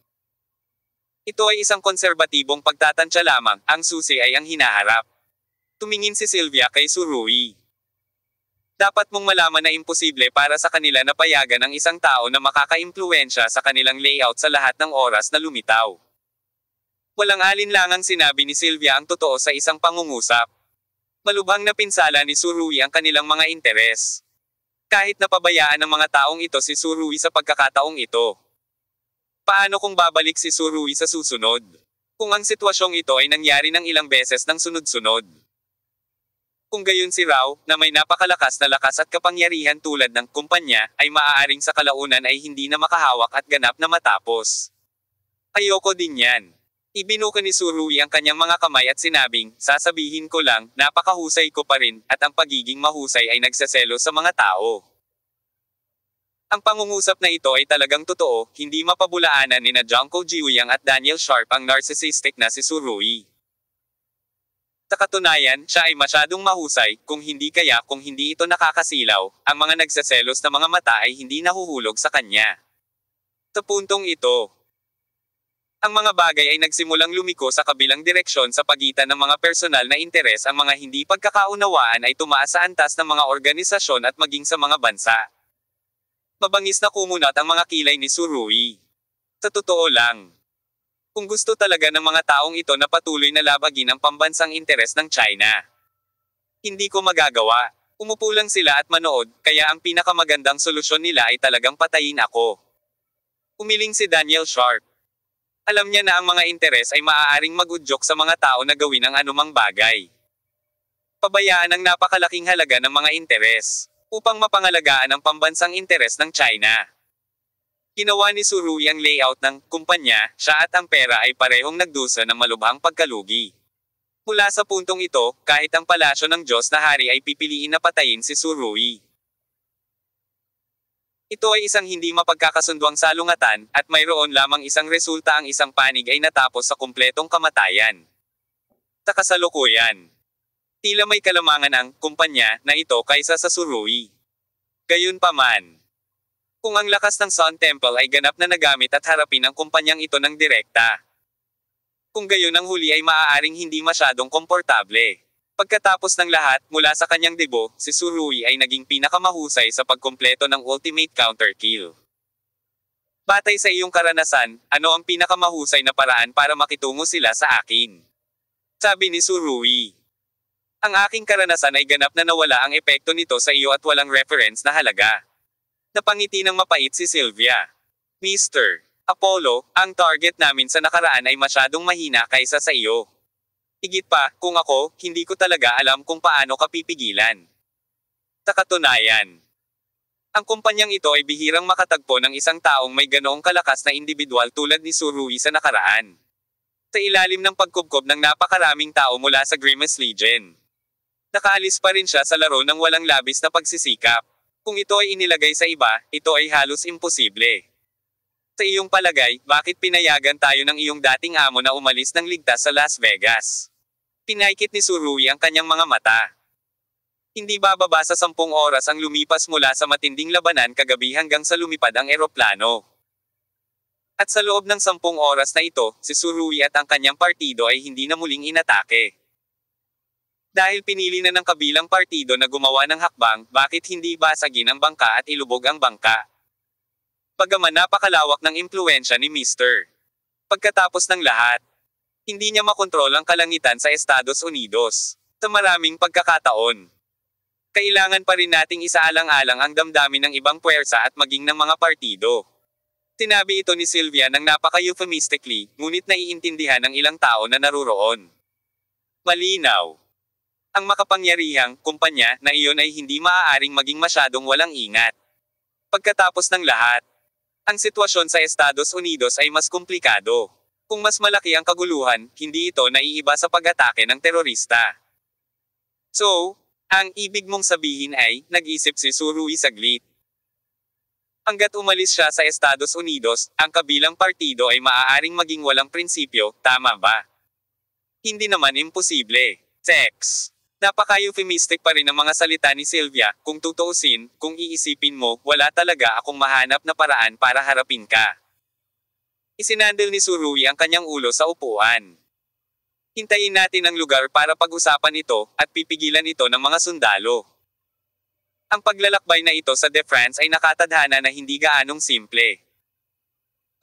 Ito ay isang konserbatibong pagtatansya lamang, ang susi ay ang hinaharap. Tumingin si Sylvia kay Surui. Dapat mong malaman na imposible para sa kanila na payagan ang isang tao na makakaimpluwensya sa kanilang layout sa lahat ng oras na lumitaw. Walang alinlangang sinabi ni Sylvia ang totoo sa isang pangungusap. Malubhang na pinsala ni Surui ang kanilang mga interes. Kahit napabayaan ng mga taong ito si Surui sa pagkakataong ito. Paano kung babalik si Surui sa susunod? Kung ang sitwasyong ito ay nangyari ng ilang beses ng sunod-sunod. Kung gayon si Rao, na may napakalakas na lakas at kapangyarihan tulad ng kumpanya, ay maaaring sa kalaunan ay hindi na makahawak at ganap na matapos. Ayoko din yan. Ibinuka ni Surui ang kanyang mga kamay at sinabing, sasabihin ko lang, napakahusay ko pa rin, at ang pagiging mahusay ay nagsaselo sa mga tao. Ang pangungusap na ito ay talagang totoo, hindi mapabulaanan ni na Junko Jiuyang at Daniel Sharp ang narcissistic na si Surui. Sa katunayan, siya ay masyadong mahusay, kung hindi ito nakakasilaw, ang mga nagsaselos na mga mata ay hindi nahuhulog sa kanya. Sa puntong ito, ang mga bagay ay nagsimulang lumiko sa kabilang direksyon sa pagitan ng mga personal na interes. Ang mga hindi pagkakaunawaan ay tumaas sa antas ng mga organisasyon at maging sa mga bansa. Mabangis na kumunat ang mga kilay ni Surui. Sa totoo lang, kung gusto talaga ng mga taong ito na patuloy na labagin ang pambansang interes ng China, hindi ko magagawa. Umupo lang sila at manood, kaya ang pinakamagandang solusyon nila ay talagang patayin ako. Umiling si Daniel Sharp. Alam niya na ang mga interes ay maaaring mag-udyok sa mga tao na gawin ang anumang bagay. Pabayaan ang napakalaking halaga ng mga interes, upang mapangalagaan ang pambansang interes ng China. Ginawa ni Surui ang layout ng kumpanya, siya at ang pera ay parehong nagdusa ng malubhang pagkalugi. Mula sa puntong ito, kahit ang palasyo ng Diyos na hari ay pipiliin na patayin si Surui. Ito ay isang hindi mapagkakasunduang salungatan, at mayroon lamang isang resulta. Ang isang panig ay natapos sa kumpletong kamatayan. Sa kasalukuyan, tila may kalamangan ang kumpanya na ito kaysa sa Surui. Gayunpaman, Kung ang lakas ng Sun Temple ay ganap na nagamit at harapin ang kumpanyang ito ng direkta. Kung gayon ang huli ay maaaring hindi masyadong komportable. Pagkatapos ng lahat, mula sa kanyang debut, si Tsurugi ay naging pinakamahusay sa pagkumpleto ng ultimate counter kill. Batay sa iyong karanasan, ano ang pinakamahusay na paraan para makitungo sila sa akin? Sabi ni Tsurugi. Ang aking karanasan ay ganap na nawala ang epekto nito sa iyo at walang reference na halaga. Napangiti ng mapait si Sylvia. Mr. Apollo, ang target namin sa nakaraan ay masyadong mahina kaysa sa iyo. Higit pa, kung ako, hindi ko talaga alam kung paano ka pipigilan. Sa katunayan, ang kumpanyang ito ay bihirang makatagpo ng isang taong may ganoong kalakas na individual tulad ni Tsurugi sa nakaraan. Sa ilalim ng pagkubkob ng napakaraming tao mula sa Grimace Legion. Nakaalis pa rin siya sa laro ng walang labis na pagsisikap. Kung ito ay inilagay sa iba, ito ay halos imposible. Sa iyong palagay, bakit pinayagan tayo ng iyong dating amo na umalis ng ligtas sa Las Vegas? Pinaikit ni Tsurugi ang kanyang mga mata. Hindi bababa sa 10 oras ang lumipas mula sa matinding labanan kagabi hanggang sa lumipad ang eroplano. At sa loob ng 10 oras na ito, si Tsurugi at ang kanyang partido ay hindi na muling inatake. Dahil pinili na ng kabilang partido na gumawa ng hakbang, bakit hindi basagin ang bangka at ilubog ang bangka? Bagaman napakalawak ng impluwensya ni Mr. Pagkatapos ng lahat, hindi niya makontrol ang kalangitan sa Estados Unidos. Sa maraming pagkakataon, kailangan pa rin nating isaalang-alang ang damdamin ng ibang puwersa at maging ng mga partido. Sinabi ito ni Sylvia ng napaka-euphemistically, ngunit naiintindihan ng ilang tao na naruroon. Malinaw. Ang makapangyarihang kumpanya na iyon ay hindi maaaring maging masyadong walang ingat. Pagkatapos ng lahat, ang sitwasyon sa Estados Unidos ay mas komplikado. Kung mas malaki ang kaguluhan, hindi ito naiiba sa pag-atake ng terorista. So, ang ibig mong sabihin ay, nag-isip si Tsurugi saglit. Hanggat umalis siya sa Estados Unidos, ang kabilang partido ay maaaring maging walang prinsipyo, tama ba? Hindi naman imposible. Sex. Napaka-euphemistic pa rin ang mga salita ni Sylvia, kung tutuusin, kung iisipin mo, wala talaga akong mahanap na paraan para harapin ka. Isinandal ni Tsurugi ang kanyang ulo sa upuan. Hintayin natin ang lugar para pag-usapan ito, at pipigilan ito ng mga sundalo. Ang paglalakbay na ito sa De France ay nakatadhana na hindi gaanong simple.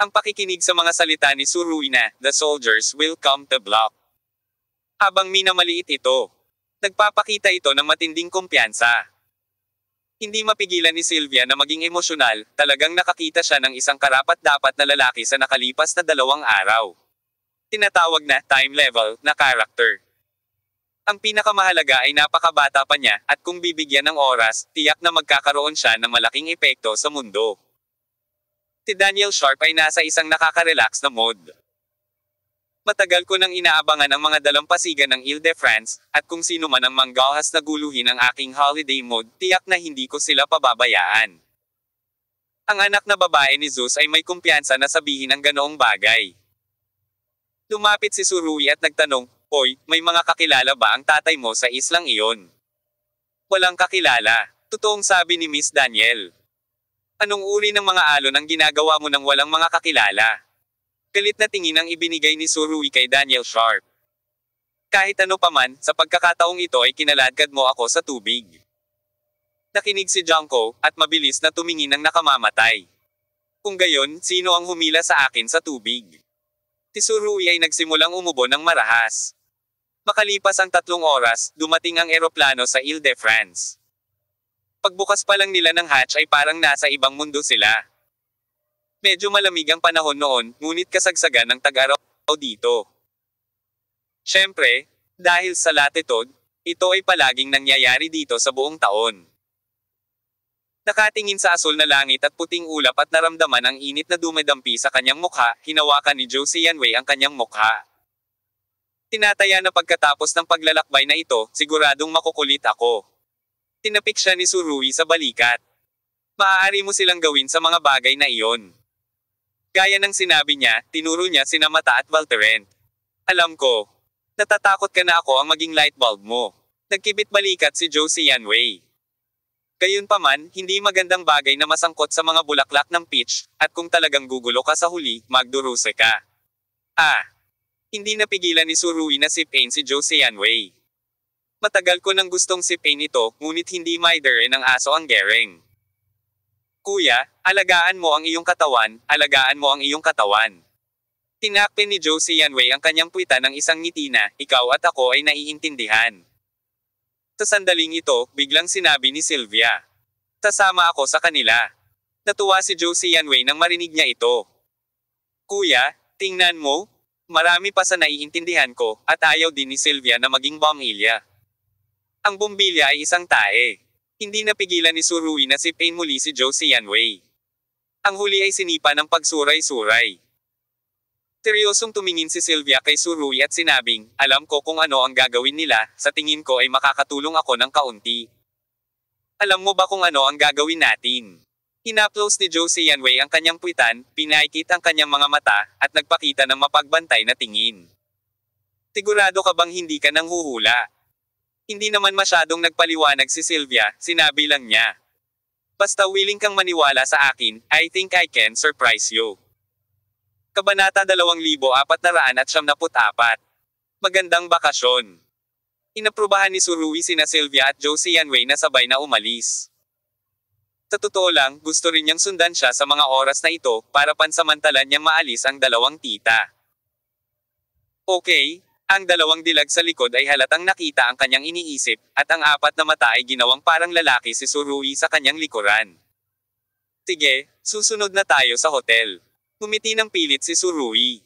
Ang pakikinig sa mga salita ni Tsurugi na, "The soldiers will come to block." Habang minamaliit ito, nagpapakita ito ng matinding kumpiyansa. Hindi mapigilan ni Sylvia na maging emosyonal, talagang nakakita siya ng isang karapat-dapat na lalaki sa nakalipas na 2 araw. Tinatawag na time level na character. Ang pinakamahalaga ay napakabata pa niya, at kung bibigyan ng oras, tiyak na magkakaroon siya ng malaking epekto sa mundo. Si Daniel Sharp ay nasa isang nakaka-relax na mode. Matagal ko nang inaabangan ang mga dalampasigan ng Ile-de-France, at kung sino man ang manggahas na guluhin ang aking holiday mode, tiyak na hindi ko sila pababayaan. Ang anak na babae ni Zeus ay may kumpiyansa na sabihin ang ganoong bagay. Lumapit si Tsurugi at nagtanong, "Hoy, may mga kakilala ba ang tatay mo sa islang iyon?" "Walang kakilala," totoong sabi ni Miss Daniel. "Anong uri ng mga alon ang ginagawa mo nang walang mga kakilala?" Galit na tingin ang ibinigay ni Tsurugi kay Daniel Sharp. "Kahit ano paman, sa pagkakataong ito ay kinaladkad mo ako sa tubig." Nakinig si Junko, at mabilis na tumingin ng nakamamatay. "Kung gayon, sino ang humila sa akin sa tubig?" Si Tsurugi ay nagsimulang umubo ng marahas. Makalipas ang 3 oras, dumating ang eroplano sa Ile-de-France. Pagbukas pa lang nila ng hatch ay parang nasa ibang mundo sila. Medyo malamig ang panahon noon, ngunit kasagsagan ng tag-araw dito. Siyempre, dahil sa latitude, ito ay palaging nangyayari dito sa buong taon. Nakatingin sa asul na langit at puting ulap at naramdaman ang init na dumedampi sa kanyang mukha, hinawakan ni Josie Yanwei ang kanyang mukha. Tinataya na pagkatapos ng paglalakbay na ito, siguradong makukulit ako. Tinapik siya ni Tsurugi sa balikat. Maaari mo silang gawin sa mga bagay na iyon. Gaya ng sinabi niya, tinuro niya sina Mata at Valterent. "Alam ko. Natatakot ka na ako ang maging light bulb mo." Nagkibit balikat si Josie Yanwei. Gayunpaman, hindi magandang bagay na masangkot sa mga bulaklak ng peach, at kung talagang gugulo ka sa huli, magduruse ka. Hindi napigilan ni Surui na sipain si Zhou Xianwei. Matagal ko nang gustong sipain ito, ngunit hindi maidere ng aso ang gereng. Kuya, alagaan mo ang iyong katawan, alagaan mo ang iyong katawan. Tinakpin ni Zhou Xianwei ang kanyang puwitan ng isang ngiti na, ikaw at ako ay naiintindihan. Sa sandaling ito, biglang sinabi ni Sylvia. Tasama ako sa kanila. Natuwa si Zhou Xianwei nang marinig niya ito. Kuya, tingnan mo. Marami pa sa naiintindihan ko, at ayaw din ni Sylvia na maging bombilya. Ang bombilya ay isang tae. Hindi napigilan ni Surui na sipain muli si Zhou Xianwei. Ang huli ay sinipa ng pagsuray-suray. Seryosong tumingin si Sylvia kay Surui at sinabing, alam ko kung ano ang gagawin nila, sa tingin ko ay makakatulong ako ng kaunti. Alam mo ba kung ano ang gagawin natin? Hinaplos ni Zhou Xianwei ang kanyang puwitan, pinaikit ang kanyang mga mata, at nagpakita ng mapagbantay na tingin. Sigurado ka bang hindi ka nanghuhula? Hindi naman masyadong nagpaliwanag si Sylvia, sinabi lang niya. Basta willing kang maniwala sa akin, I think I can surprise you. Kabanata 2474. Magandang bakasyon. Inaprubahan ni Surui sina Sylvia at Zhou Xianwei na sabay na umalis. Sa totoo lang, gusto rin niyang sundan siya sa mga oras na ito, para pansamantalan niyang maalis ang dalawang tita. Okay, ang dalawang dilag sa likod ay halatang nakita ang kanyang iniisip, at ang apat na mata ay ginawang parang lalaki si Surui sa kanyang likuran. Sige, susunod na tayo sa hotel. Ngumiti ng pilit si Surui.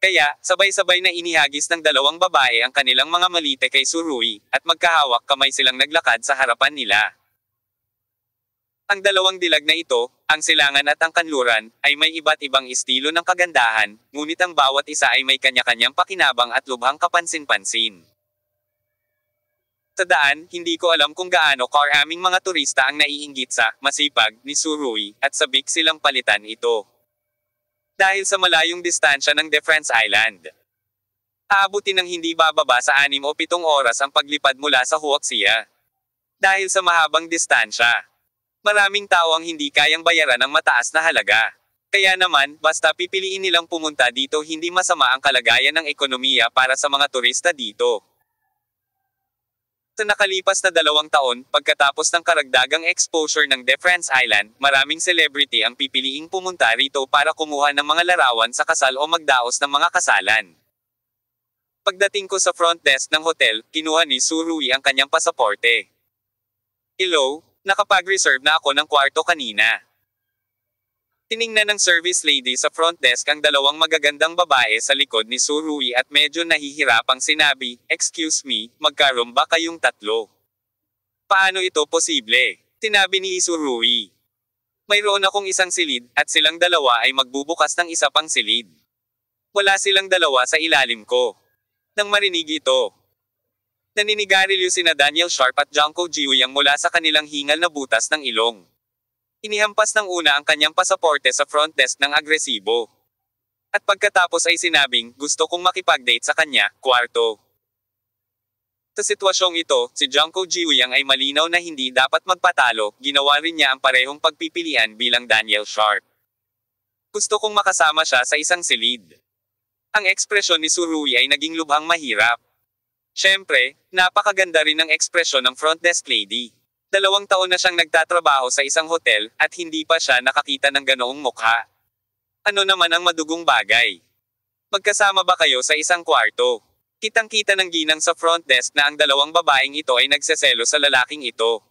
Kaya, sabay-sabay na inihagis ng dalawang babae ang kanilang mga malite kay Surui, at magkahawak kamay silang naglakad sa harapan nila. Ang dalawang dilag na ito, ang silangan at ang kanluran, ay may iba't ibang estilo ng kagandahan, ngunit ang bawat isa ay may kanya-kanyang pakinabang at lubhang kapansin-pansin. Sa daan, hindi ko alam kung gaano karaming mga turista ang naiinggit sa masipag ni Surui, at sabik silang palitan ito. Dahil sa malayong distansya ng Defense Island. Aabutin ng hindi bababa sa 6 o 7 oras ang paglipad mula sa Huaxia. Dahil sa mahabang distansya. Maraming tao ang hindi kayang bayaran ng mataas na halaga. Kaya naman, basta pipiliin nilang pumunta dito, hindi masama ang kalagayan ng ekonomiya para sa mga turista dito. Sa nakalipas na 2 taon, pagkatapos ng karagdagang exposure ng Defense Island, maraming celebrity ang pipiliing pumunta rito para kumuha ng mga larawan sa kasal o magdaos ng mga kasalan. Pagdating ko sa front desk ng hotel, kinuha ni Surui ang kanyang pasaporte. Hello, nakapag-reserve na ako ng kwarto kanina. Tiningnan ng service lady sa front desk ang dalawang magagandang babae sa likod ni Surui at medyo nahihirapang sinabi, excuse me, magkaroon ba kayong tatlo? Paano ito posible? Sinabi ni Surui. Mayroon akong isang silid, at silang dalawa ay magbubukas ng isa pang silid. Wala silang dalawa sa ilalim ko. Nang marinig ito, naninigarilyo sina Daniel Sharp at Junko Jiuyang mula sa kanilang hingal na butas ng ilong. Inihampas ng una ang kanyang pasaporte sa front desk ng agresibo. At pagkatapos ay sinabing, gusto kong makipag-date sa kanya, kwarto. Sa sitwasyong ito, si Junko Jiuyang ay malinaw na hindi dapat magpatalo, ginawa rin niya ang parehong pagpipilian bilang Daniel Sharp. Gusto kong makasama siya sa isang silid. Ang ekspresyon ni Surui ay naging lubhang mahirap. Siyempre, napakaganda rin ng ekspresyon ng front desk lady. 2 taon na siyang nagtatrabaho sa isang hotel, at hindi pa siya nakakita ng ganoong mukha. Ano naman ang madugong bagay? Magkasama ba kayo sa isang kwarto? Kitang-kita ng ginang sa front desk na ang dalawang babaeng ito ay nagseselo sa lalaking ito.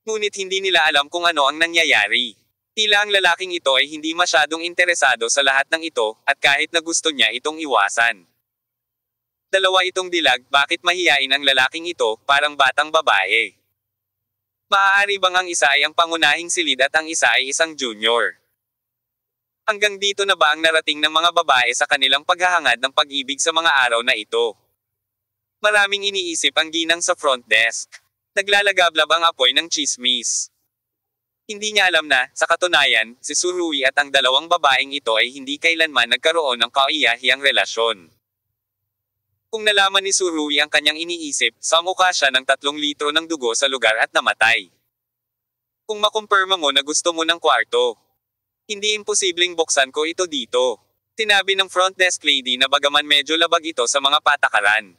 Ngunit hindi nila alam kung ano ang nangyayari. Tila ang lalaking ito ay hindi masyadong interesado sa lahat ng ito, at kahit na gusto niya itong iwasan. Dalawa itong dilag, bakit mahiyain ang lalaking ito, parang batang babae? Maaari bang ang isa ay ang pangunahing silid at ang isa ay isang junior? Hanggang dito na ba ang narating ng mga babae sa kanilang paghahangad ng pag-ibig sa mga araw na ito? Maraming iniisip ang ginang sa front desk. Naglalagablab ang apoy ng chismis. Hindi niya alam na, sa katunayan, si Surui at ang dalawang babaeng ito ay hindi kailanman nagkaroon ng kaiyahiyang relasyon. Kung nalaman ni Surui ang kanyang iniisip, sumuka siya ng 3 litro ng dugo sa lugar at namatay. Kung makumpirma mo na gusto mo ng kwarto, hindi imposibleng buksan ko ito dito. Sinabi ng front desk lady na bagaman medyo labag ito sa mga patakaran.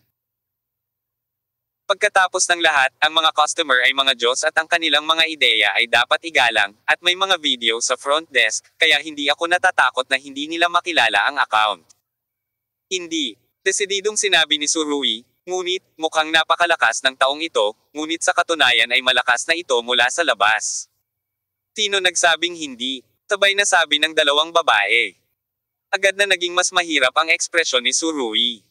Pagkatapos ng lahat, ang mga customer ay mga Diyos at ang kanilang mga ideya ay dapat igalang, at may mga video sa front desk, kaya hindi ako natatakot na hindi nila makilala ang account. Hindi. Desididong sinabi ni Surui, ngunit, mukhang napakalakas ng taong ito, ngunit sa katunayan ay malakas na ito mula sa labas. Sino nagsabing hindi? Sabay na sabi ng dalawang babae. Agad na naging mas mahirap ang ekspresyon ni Surui.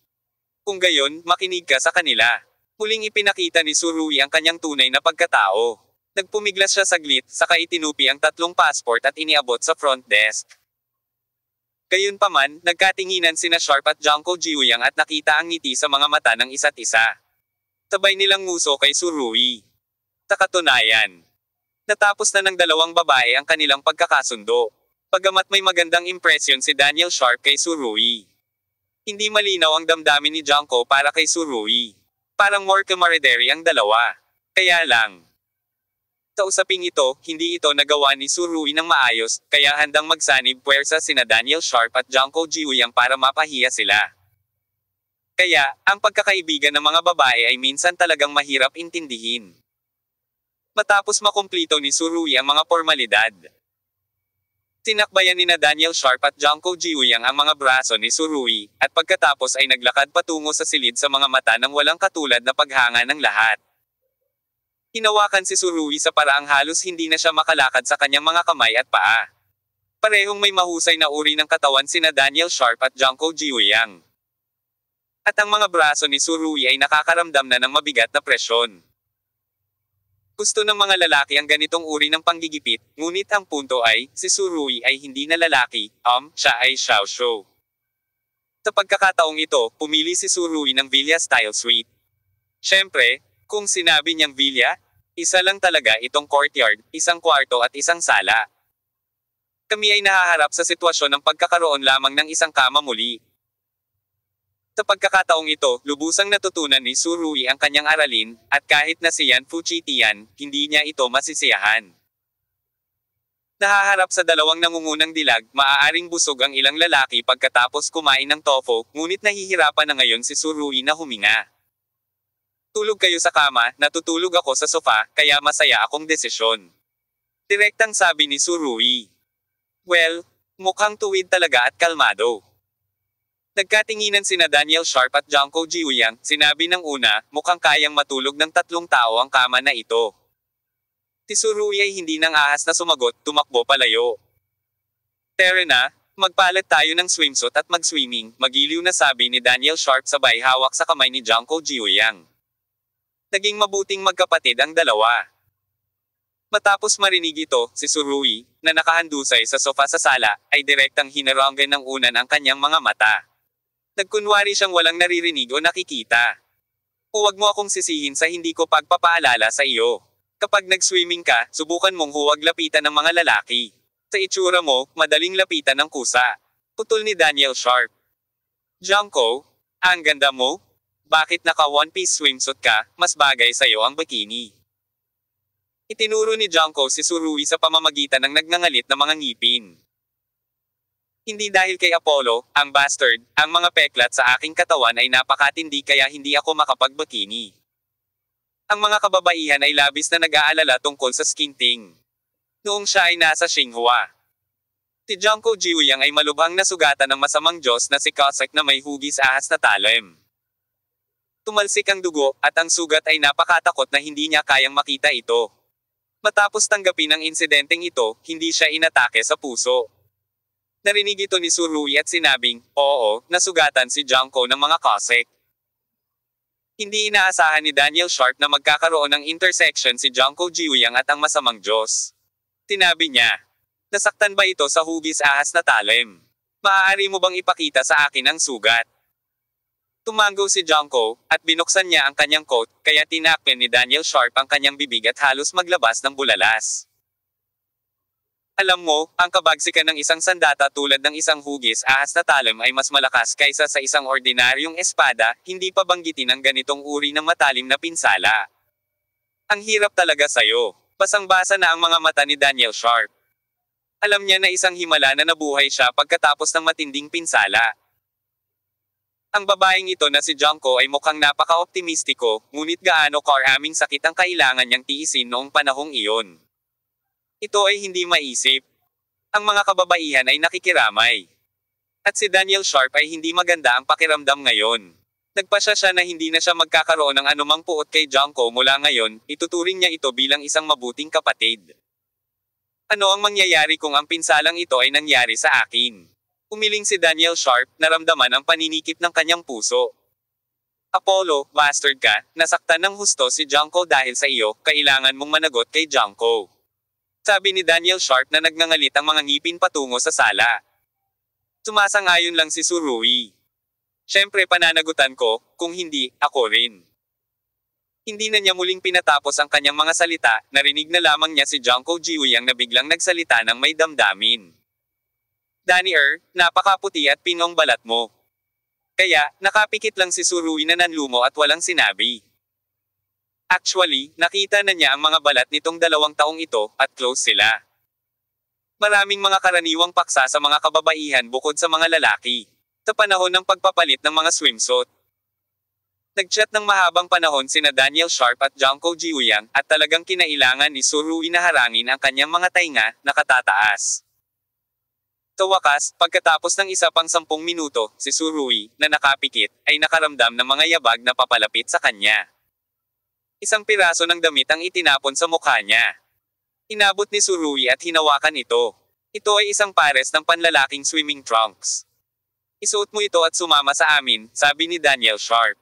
Kung gayon, makinig ka sa kanila. Muling ipinakita ni Surui ang kanyang tunay na pagkatao. Nagpumiglas siya saglit, saka itinupi ang 3 passport at iniabot sa front desk. Gayunpaman, nagkatinginan sina Sharp at Junko Jiuyang at nakita ang ngiti sa mga mata ng isa't isa. Sabay nilang nguso kay Surui. Sa katunayan, natapos na ng dalawang babae ang kanilang pagkakasundo. Pagamat may magandang impresyon si Daniel Sharp kay Surui, hindi malinaw ang damdamin ni Junko para kay Surui. Parang more camaraderie ang dalawa. Kaya lang, sa usaping ito, hindi ito nagawa ni Surui ng maayos, kaya handang magsanib puwersa sina Daniel Sharp at Junko Jiuyang para mapahiya sila. Kaya, ang pagkakaibigan ng mga babae ay minsan talagang mahirap intindihin. Matapos makumplito ni Surui ang mga formalidad, tinakbayan ni Daniel Sharp at Junko Jiuyang ang mga braso ni Surui, at pagkatapos ay naglakad patungo sa silid sa mga mata ng walang katulad na paghanga ng lahat. Hinawakan si Surui sa paraang halos hindi na siya makalakad sa kanyang mga kamay at paa. Parehong may mahusay na uri ng katawan sina Daniel Sharp at Junko Jiuyang. At ang mga braso ni Surui ay nakakaramdam na ng mabigat na presyon. Gusto ng mga lalaki ang ganitong uri ng panggigipit, ngunit ang punto ay, si Surui ay hindi na lalaki, siya ay Xiaoshu. Sa pagkakataong ito, pumili si Surui ng Villa Style Suite. Siyempre, kung sinabi niyang villa, isa lang talaga itong courtyard, isang kwarto at isang sala. Kami ay nahaharap sa sitwasyon ng pagkakaroon lamang ng isang kama muli. Sa pagkakataong ito, lubusang natutunan ni Surui ang kanyang aralin, at kahit na si Yan Fuchitian, hindi niya ito masisiyahan. Nahaharap sa dalawang nangungunang dilag, maaaring busog ang ilang lalaki pagkatapos kumain ng tofu, ngunit nahihirapan na ngayon si Surui na huminga. Tulog kayo sa kama, natutulog ako sa sofa, kaya masaya akong desisyon. Direktang sabi ni Surui. Well, mukhang tuwid talaga at kalmado. Nagkatinginan sina Daniel Sharp at Junko Jiuyang, sinabi ng una, mukhang kayang matulog ng 3 tao ang kama na ito. Si Surui ay hindi nang ahas na sumagot, tumakbo palayo. Tara na, magpalit tayo ng swimsuit at mag-swimming, magiliw na sabi ni Daniel Sharp sabay hawak sa kamay ni Junko Jiuyang. Naging mabuting magkapatid ang dalawa. Matapos marinig ito, si Surui, na nakahandusay sa sofa sa sala, ay direktang hinaranggan ng unan ang kanyang mga mata. Nagkunwari siyang walang naririnig o nakikita. Huwag mo akong sisihin sa hindi ko pagpapaalala sa iyo. Kapag nag-swimming ka, subukan mong huwag lapitan ng mga lalaki. Sa itsura mo, madaling lapitan ng kusa. Putol ni Daniel Sharp. Junko, ang ganda mo? Bakit naka one-piece swimsuit ka, mas bagay sa'yo ang bikini. Itinuro ni Junko si Surui sa pamamagitan ng nagngangalit na mga ngipin. Hindi dahil kay Apollo, ang bastard, ang mga peklat sa aking katawan ay napakatindi kaya hindi ako makapagbikini. Ang mga kababaihan ay labis na nag-aalala tungkol sa skinting. Noong siya ay nasa Xinhua, si Junko Jiuyang ay malubhang nasugatan ng masamang Diyos na si Cossack na may hugis ahas na talim. Tumalsik ang dugo, at ang sugat ay napakatakot na hindi niya kayang makita ito. Matapos tanggapin ang insidenteng ito, hindi siya inatake sa puso. Narinig ito ni Surui at sinabing, oo, nasugatan si Junko ng mga Cossack. Hindi inaasahan ni Daniel Sharp na magkakaroon ng intersection si Junko Jiuyang at ang masamang Diyos. Sinabi niya, nasaktan ba ito sa hugis ahas na talim? Maaari mo bang ipakita sa akin ang sugat? Tumango si Junko, at binuksan niya ang kanyang coat, kaya tinakpan ni Daniel Sharp ang kanyang bibig at halos maglabas ng bulalas. Alam mo, ang kabagsikan ng isang sandata tulad ng isang hugis ahas na talim ay mas malakas kaysa sa isang ordinaryong espada, hindi pa banggitin ang ganitong uri ng matalim na pinsala. Ang hirap talaga sa'yo. Basang-basa na ang mga mata ni Daniel Sharp. Alam niya na isang himala na nabuhay siya pagkatapos ng matinding pinsala. Ang babaeng ito na si Junko ay mukhang napaka-optimistiko, ngunit gaano karaming sakit ang kailangan niyang tiisin noong panahong iyon. Ito ay hindi maisip. Ang mga kababaihan ay nakikiramay. At si Daniel Sharp ay hindi maganda ang pakiramdam ngayon. Nagpasya siya na hindi na siya magkakaroon ng anumang puot kay Junko mula ngayon, ituturing niya ito bilang isang mabuting kapatid. Ano ang mangyayari kung ang pinsalang ito ay nangyari sa akin? Umiling si Daniel Sharp, naramdaman ang paninikip ng kanyang puso. Apollo, bastard ka, nasaktan ng husto si Junko dahil sa iyo, kailangan mong managot kay Junko. Sabi ni Daniel Sharp na nagngangalit ang mga ngipin patungo sa sala. Sumasang-ayon lang si Surui. Siyempre pananagutan ko, kung hindi, ako rin. Hindi na niya muling pinatapos ang kanyang mga salita, narinig na lamang niya si Junko Jiwoo na biglang nagsalita ng may damdamin. Danny napakaputi at pinong balat mo. Kaya, nakapikit lang si Surui na nanlumo at walang sinabi. Actually, nakita na niya ang mga balat nitong 2 taong ito, at close sila. Maraming mga karaniwang paksa sa mga kababaihan bukod sa mga lalaki. Sa panahon ng pagpapalit ng mga swimsuit. Nag-chat ng mahabang panahon sina Daniel Sharp at Junko Jiwoo at talagang kinailangan ni Surui na harangin ang kanyang mga tainga, nakatataas. Sa wakas, pagkatapos ng isa pang 10 minuto, si Surui, na nakapikit, ay nakaramdam ng mga yabag na papalapit sa kanya. Isang piraso ng damit ang itinapon sa mukha niya. Inabot ni Surui at hinawakan ito. Ito ay isang pares ng panlalaking swimming trunks. Isuot mo ito at sumama sa amin, sabi ni Daniel Sharp.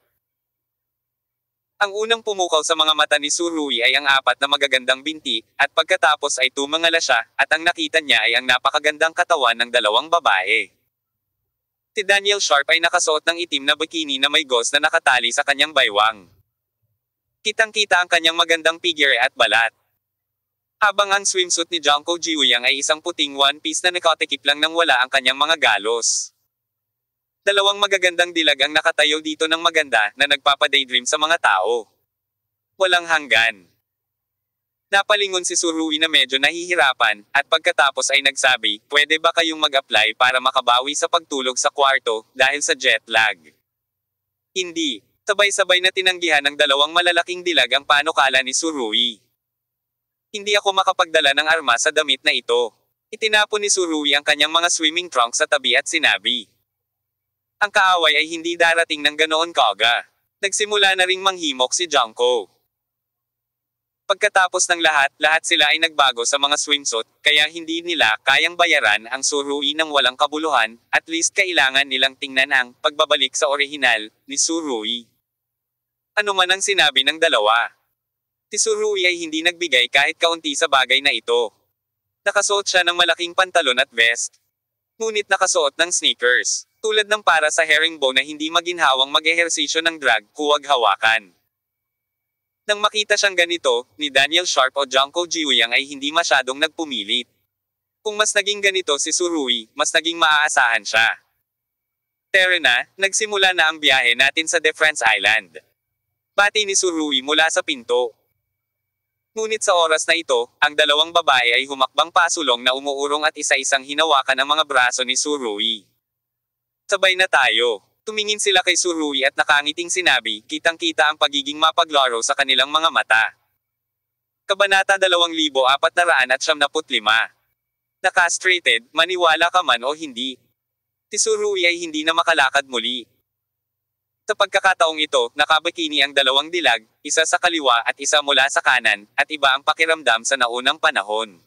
Ang unang pumukaw sa mga mata ni Surui ay ang 4 na magagandang binti, at pagkatapos ay tumangala siya, at ang nakita niya ay ang napakagandang katawan ng 2 babae. Si Daniel Sharp ay nakasuot ng itim na bikini na may gauze na nakatali sa kanyang baywang. Kitang-kita ang kanyang magandang figure at balat. Habang ang swimsuit ni Junko Jiwoo ay isang puting one-piece na nakatikip lang nang wala ang kanyang mga galos. 2 magagandang dilag ang nakatayo dito ng maganda na nagpapadaydream sa mga tao. Walang hanggan. Napalingon si Surui na medyo nahihirapan, at pagkatapos ay nagsabi, pwede ba kayong mag-apply para makabawi sa pagtulog sa kwarto, dahil sa jet lag? Hindi. Sabay-sabay na tinanggihan ng 2 malalaking dilag ang panukala ni Surui. Hindi ako makapagdala ng arma sa damit na ito. Itinapon ni Surui ang kanyang mga swimming trunks sa tabi at sinabi. Ang kaaway ay hindi darating ng ganoon kaga. Nagsimula na ring manghimok si Junko. Pagkatapos ng lahat sila ay nagbago sa mga swimsuit, kaya hindi nila kayang bayaran ang Surui ng walang kabuluhan, at least kailangan nilang tingnan ang pagbabalik sa orihinal ni Surui. Ano man ang sinabi ng 2. Si Surui ay hindi nagbigay kahit kaunti sa bagay na ito. Nakasuot siya ng malaking pantalon at vest. Ngunit nakasuot ng sneakers. Tulad ng para sa herringbone na hindi maginhawang mag-ehersisyo ng drag, huwag hawakan. Nang makita siyang ganito, ni Daniel Sharp o Junko Jiwoo ay hindi masyadong nagpumilit. Kung mas naging ganito si Surui, mas naging maaasahan siya. Tara na, nagsimula na ang biyahe natin sa Defense Island. Bati ni Surui mula sa pinto. Ngunit sa oras na ito, ang 2 babae ay humakbang pasulong na umuurong at isa-isang hinawakan ang mga braso ni Surui. Sabay na tayo. Tumingin sila kay Surui at nakangiting sinabi, kitang-kita ang pagiging mapaglaro sa kanilang mga mata. Kabanata 2475. Nakastrated, maniwala ka man o hindi. Si Surui ay hindi na makalakad muli. Sa pagkakataong ito, nakabikini ang 2 dilag, isa sa kaliwa at isa mula sa kanan, at iba ang pakiramdam sa naunang panahon.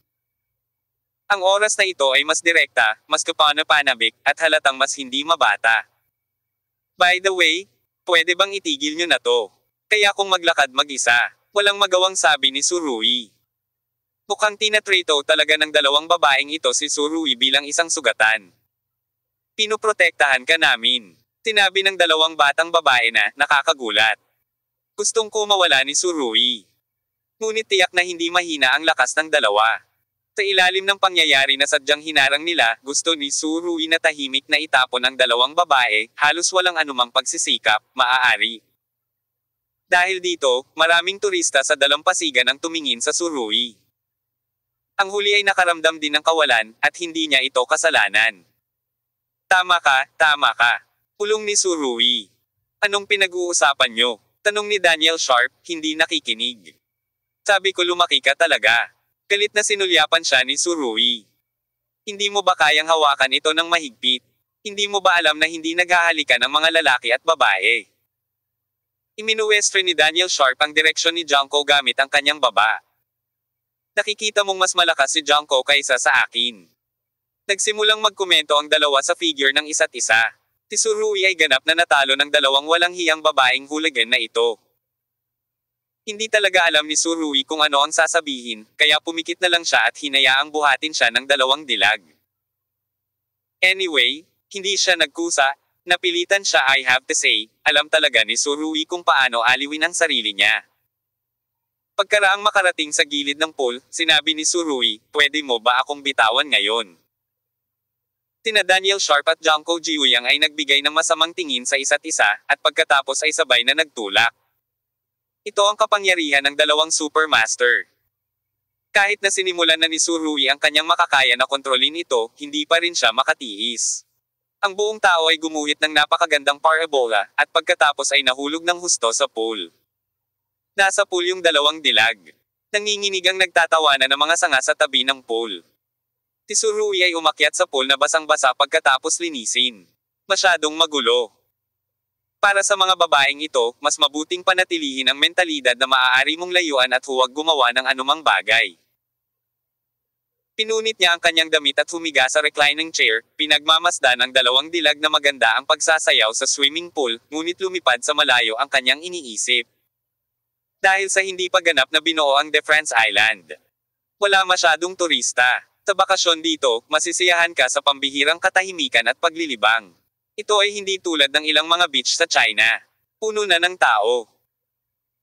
Ang oras na ito ay mas direkta, mas kapanapanabik, at halatang mas hindi mabata. By the way, pwede bang itigil nyo na to? Kaya kung maglakad mag-isa, walang magawang sabi ni Surui. Mukhang tinatrito talaga ng 2 babaeng ito si Surui bilang isang sugatan. Pinoprotektahan ka namin. Sinabi ng 2 batang babae na nakakagulat. Gustong ko mawala ni Surui. Ngunit tiyak na hindi mahina ang lakas ng 2. Sa ilalim ng pangyayari na sadyang hinarang nila, gusto ni Surui na tahimik na itapon ang dalawang babae, halos walang anumang pagsisikap, maaari. Dahil dito, maraming turista sa dalampasigan ang tumingin sa Surui. Ang huli ay nakaramdam din ng kawalan, at hindi niya ito kasalanan. Tama ka. Pulong ni Surui. Anong pinag-uusapan nyo? Tanong ni Daniel Sharp, hindi nakikinig. Sabi ko lumaki ka talaga. Galit na sinulyapan siya ni Surui. Hindi mo ba kayang hawakan ito ng mahigpit? Hindi mo ba alam na hindi naghahalikan ang mga lalaki at babae? Iminuwestro ni Daniel Sharp ang direksyon ni Junko gamit ang kanyang baba. Nakikita mong mas malakas si Junko kaysa sa akin. Nagsimulang magkomento ang dalawa sa figure ng isa't isa. Si Surui ay ganap na natalo ng dalawang walang hiyang babaeng hooligan na ito. Hindi talaga alam ni Surui kung ano ang sasabihin, kaya pumikit na lang siya at hinayaang buhatin siya ng dalawang dilag. Anyway, hindi siya nagkusa, napilitan siya I have to say, alam talaga ni Surui kung paano aliwin ang sarili niya. Pagkaraang makarating sa gilid ng pool, sinabi ni Surui, pwede mo ba akong bitawan ngayon? Sina Daniel Sharp at Junko Jiuyang ay nagbigay ng masamang tingin sa isa't isa, at pagkatapos ay sabay na nagtulak. Ito ang kapangyarihan ng dalawang Supermaster. Kahit na sinimulan na ni Surui ang kanyang makakaya na kontrolin ito, hindi pa rin siya makatiis. Ang buong tao ay gumuhit ng napakagandang parabola, at pagkatapos ay nahulog ng husto sa pool. Nasa pool yung dalawang dilag. Nanginginig ang nagtatawanan ng mga sanga sa tabi ng pool. Si Surui ay umakyat sa pool na basang-basa pagkatapos linisin. Masyadong magulo. Para sa mga babaeng ito, mas mabuting panatilihin ang mentalidad na maaari mong layuan at huwag gumawa ng anumang bagay. Pinunit niya ang kanyang damit at humiga sa reclining chair, pinagmamasdan ng dalawang dilag na maganda ang pagsasayaw sa swimming pool, ngunit lumipad sa malayo ang kanyang iniisip. Dahil sa hindi pa ganap na binuo ang De France Island. Wala masyadong turista. Sa bakasyon dito, masisiyahan ka sa pambihirang katahimikan at paglilibang. Ito ay hindi tulad ng ilang mga beach sa China. Puno na ng tao.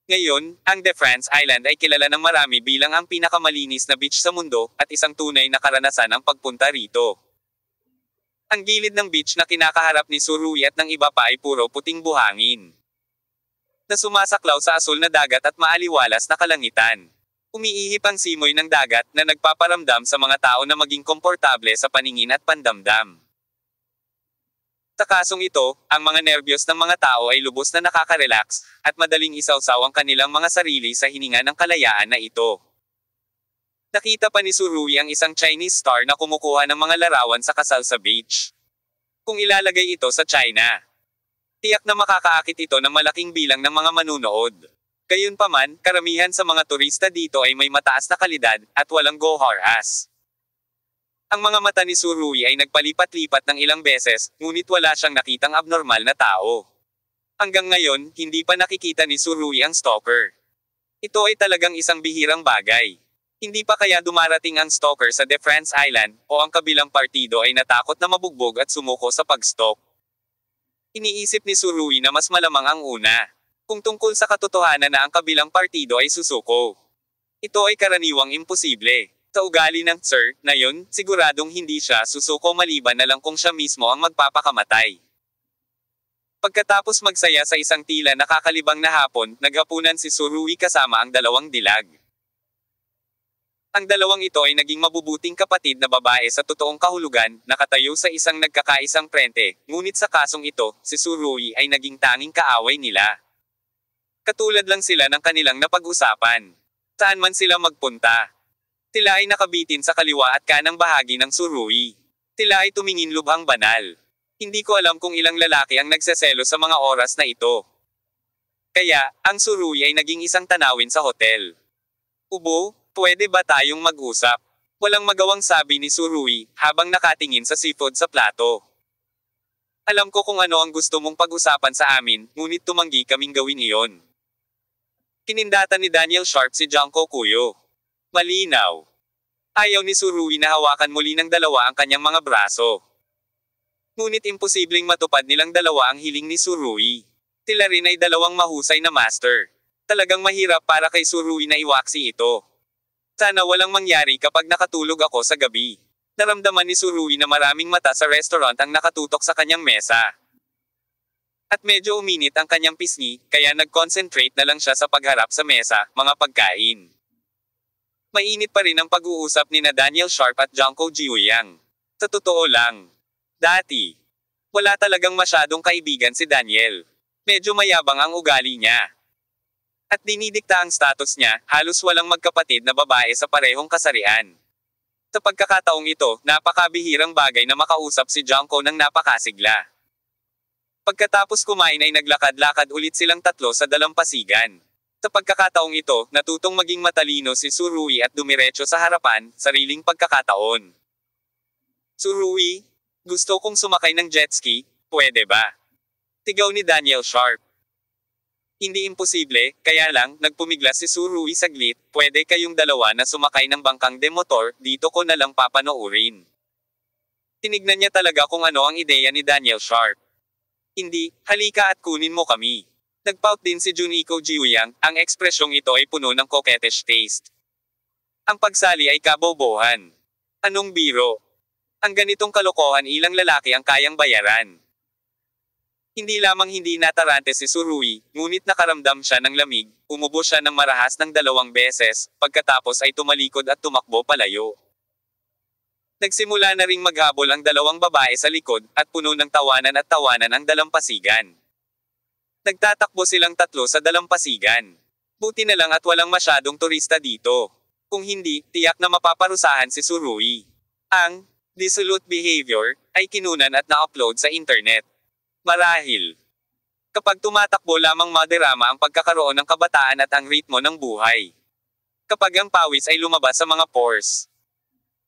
Ngayon, ang De France Island ay kilala ng marami bilang ang pinakamalinis na beach sa mundo, at isang tunay na karanasan ang pagpunta rito. Ang gilid ng beach na kinakaharap ni Surui at ng iba pa ay puro puting buhangin. Na sumasaklaw sa asul na dagat at maaliwalas na kalangitan. Umiihip ang simoy ng dagat na nagpaparamdam sa mga tao na maging komportable sa paningin at pandamdam. Sa kasong ito, ang mga nerbiyos ng mga tao ay lubos na nakaka-relax, at madaling isawsaw ang kanilang mga sarili sa hininga ng kalayaan na ito. Nakita pa ni Surui ang isang Chinese star na kumukuha ng mga larawan sa kasal sa beach. Kung ilalagay ito sa China, tiyak na makakaakit ito ng malaking bilang ng mga manunood. Gayunpaman, karamihan sa mga turista dito ay may mataas na kalidad, at walang go-harass. Ang mga mata ni Surui ay nagpalipat-lipat ng ilang beses, ngunit wala siyang nakitang abnormal na tao. Hanggang ngayon, hindi pa nakikita ni Surui ang stalker. Ito ay talagang isang bihirang bagay. Hindi pa kaya dumarating ang stalker sa De France Island, o ang kabilang partido ay natakot na mabugbog at sumuko sa pag-stalk. Iniisip ni Surui na mas malamang ang una. Kung tungkol sa katotohanan na ang kabilang partido ay susuko. Ito ay karaniwang imposible. Sa ugali ng Sir na yun, siguradong hindi siya susuko maliban na lang kung siya mismo ang magpapakamatay. Pagkatapos magsaya sa isang tila nakakalibang na hapon, naghapunan si Surui kasama ang dalawang dilag. Ang dalawang ito ay naging mabubuting kapatid na babae sa totoong kahulugan, nakatayo sa isang nagkakaisang prente, ngunit sa kasong ito, si Surui ay naging tanging kaaway nila. Katulad lang sila ng kanilang napag-usapan. Saan man sila magpunta. Sila ay nakabitin sa kaliwa at kanang bahagi ng Surui. Sila ay tumingin lubhang banal. Hindi ko alam kung ilang lalaki ang nagseselo sa mga oras na ito. Kaya, ang Surui ay naging isang tanawin sa hotel. Ubo, pwede ba tayong mag-usap? Walang magawang sabi ni Surui, habang nakatingin sa seafood sa plato. Alam ko kung ano ang gusto mong pag-usapan sa amin, ngunit tumanggi kaming gawin iyon. Kinindatan ni Daniel Sharp si Junko Kuyo. Malinaw. Ayaw ni Surui na hawakan muli ng dalawa ang kanyang mga braso. Ngunit imposibleng matupad nilang dalawa ang hiling ni Surui. Sila rin ay dalawang mahusay na master. Talagang mahirap para kay Surui na iwaksi ito. Sana walang mangyari kapag nakatulog ako sa gabi. Naramdaman ni Surui na maraming mata sa restaurant ang nakatutok sa kanyang mesa. At medyo uminit ang kanyang pisngi, kaya nag-concentrate na lang siya sa pagharap sa mesa, mga pagkain. Mainit pa rin ang pag-uusap ni na Daniel Sharp at Junko Jiuyang. Sa totoo lang, dati, wala talagang masyadong kaibigan si Daniel. Medyo mayabang ang ugali niya. At dinidikta ang status niya, halos walang magkapatid na babae sa parehong kasarian. Sa pagkakataong ito, napakabihirang bagay na makausap si Junko ng napakasigla. Pagkatapos kumain ay naglakad-lakad ulit silang tatlo sa dalampasigan. Sa pagkakataong ito, natutong maging matalino si Surui at dumiretso sa harapan, sariling pagkakataon. Surui, gusto kong sumakay ng jet ski, pwede ba? Tigaw ni Daniel Sharp. Hindi imposible, kaya lang, nagpumiglas si Surui saglit, pwede kayong dalawa na sumakay ng bangkang demotor, dito ko na lang papanoorin. Tinignan niya talaga kung ano ang ideya ni Daniel Sharp. Hindi, halika at kunin mo kami. Nagpout din si Juniko Jiuyang, ang ekspresyong ito ay puno ng coquettish taste. Ang pagsali ay kabobohan. Anong biro? Ang ganitong kalokohan ilang lalaki ang kayang bayaran. Hindi lamang hindi natarante si Surui, ngunit nakaramdam siya ng lamig, umubo siya ng marahas ng 2 beses, pagkatapos ay tumalikod at tumakbo palayo. Nagsimula na ring maghabol ang 2 babae sa likod, at puno ng tawanan at tawanan ang dalampasigan. Nagtatakbo silang tatlo sa dalampasigan. Buti na lang at walang masyadong turista dito. Kung hindi, tiyak na mapaparusahan si Surui. Ang dissolute behavior ay kinunan at na-upload sa internet. Marahil, kapag tumatakbo lamang maderama ang pagkakaroon ng kabataan at ang ritmo ng buhay. Kapag ang pawis ay lumabas sa mga pores.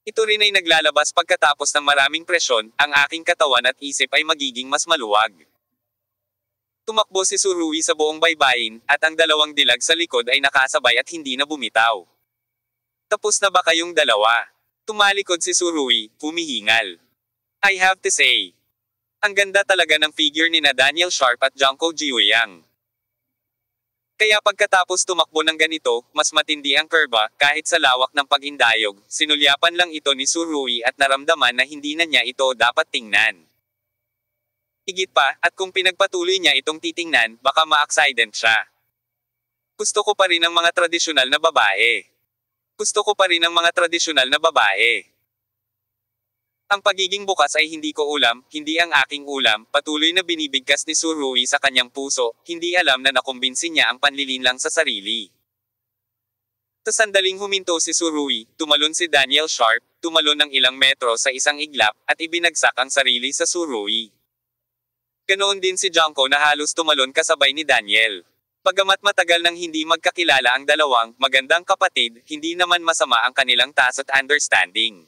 Ito rin ay naglalabas pagkatapos ng maraming presyon, ang aking katawan at isip ay magiging mas maluwag. Tumakbo si Surui sa buong baybayin, at ang 2 dilag sa likod ay nakasabay at hindi na bumitaw. Tapos na ba kayong dalawa? Tumalikod si Surui, humihingal. I have to say, ang ganda talaga ng figure ni na Daniel Sharp at Junko Jiuyang. Kaya pagkatapos tumakbo ng ganito, mas matindi ang kurba, kahit sa lawak ng pag-indayog, sinulyapan lang ito ni Surui at naramdaman na hindi na niya ito dapat tingnan. Higit pa, at kung pinagpatuloy niya itong titingnan, baka ma-accident siya. Gusto ko pa rin ang mga tradisyonal na babae. Gusto ko pa rin ang mga tradisyonal na babae. Ang pagiging bukas ay hindi ko ulam, hindi ang aking ulam, patuloy na binibigkas ni Surui sa kanyang puso, hindi alam na nakumbinsin niya ang panlilinlang sa sarili. Sa sandaling huminto si Surui, tumalon si Daniel Sharp, tumalon ng ilang metro sa isang iglap, at ibinagsak ang sarili sa Surui. Ganoon din si Junko na halos tumalon kasabay ni Daniel. Bagamat matagal nang hindi magkakilala ang dalawang magandang kapatid, hindi naman masama ang kanilang taste at understanding.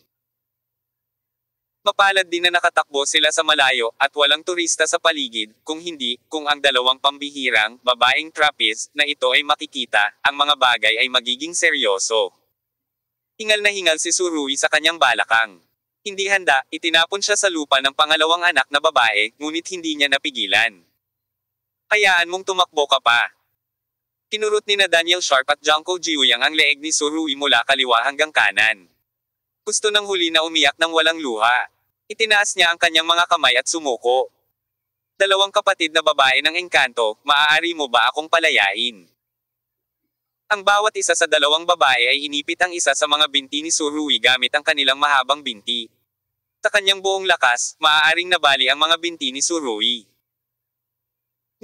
Mapalad din na nakatakbo sila sa malayo, at walang turista sa paligid, kung hindi, kung ang 2 pambihirang, babaeng trapeze, na ito ay makikita, ang mga bagay ay magiging seryoso. Hingal na hingal si Surui sa kanyang balakang. Hindi handa, itinapon siya sa lupa ng pangalawang anak na babae, ngunit hindi niya napigilan. Hayaan mong tumakbo ka pa. Kinurot ni na Daniel Sharp at Junko Jiuyang ang leeg ni Surui mula kaliwa hanggang kanan. Gusto nang huli na umiyak ng walang luha. Itinaas niya ang kanyang mga kamay at sumuko. 2 kapatid na babae ng engkanto, maaari mo ba akong palayain? Ang bawat isa sa 2 babae ay inipit ang isa sa mga binti ni Surui gamit ang kanilang mahabang binti. Sa kanyang buong lakas, maaaring nabali ang mga binti ni Surui.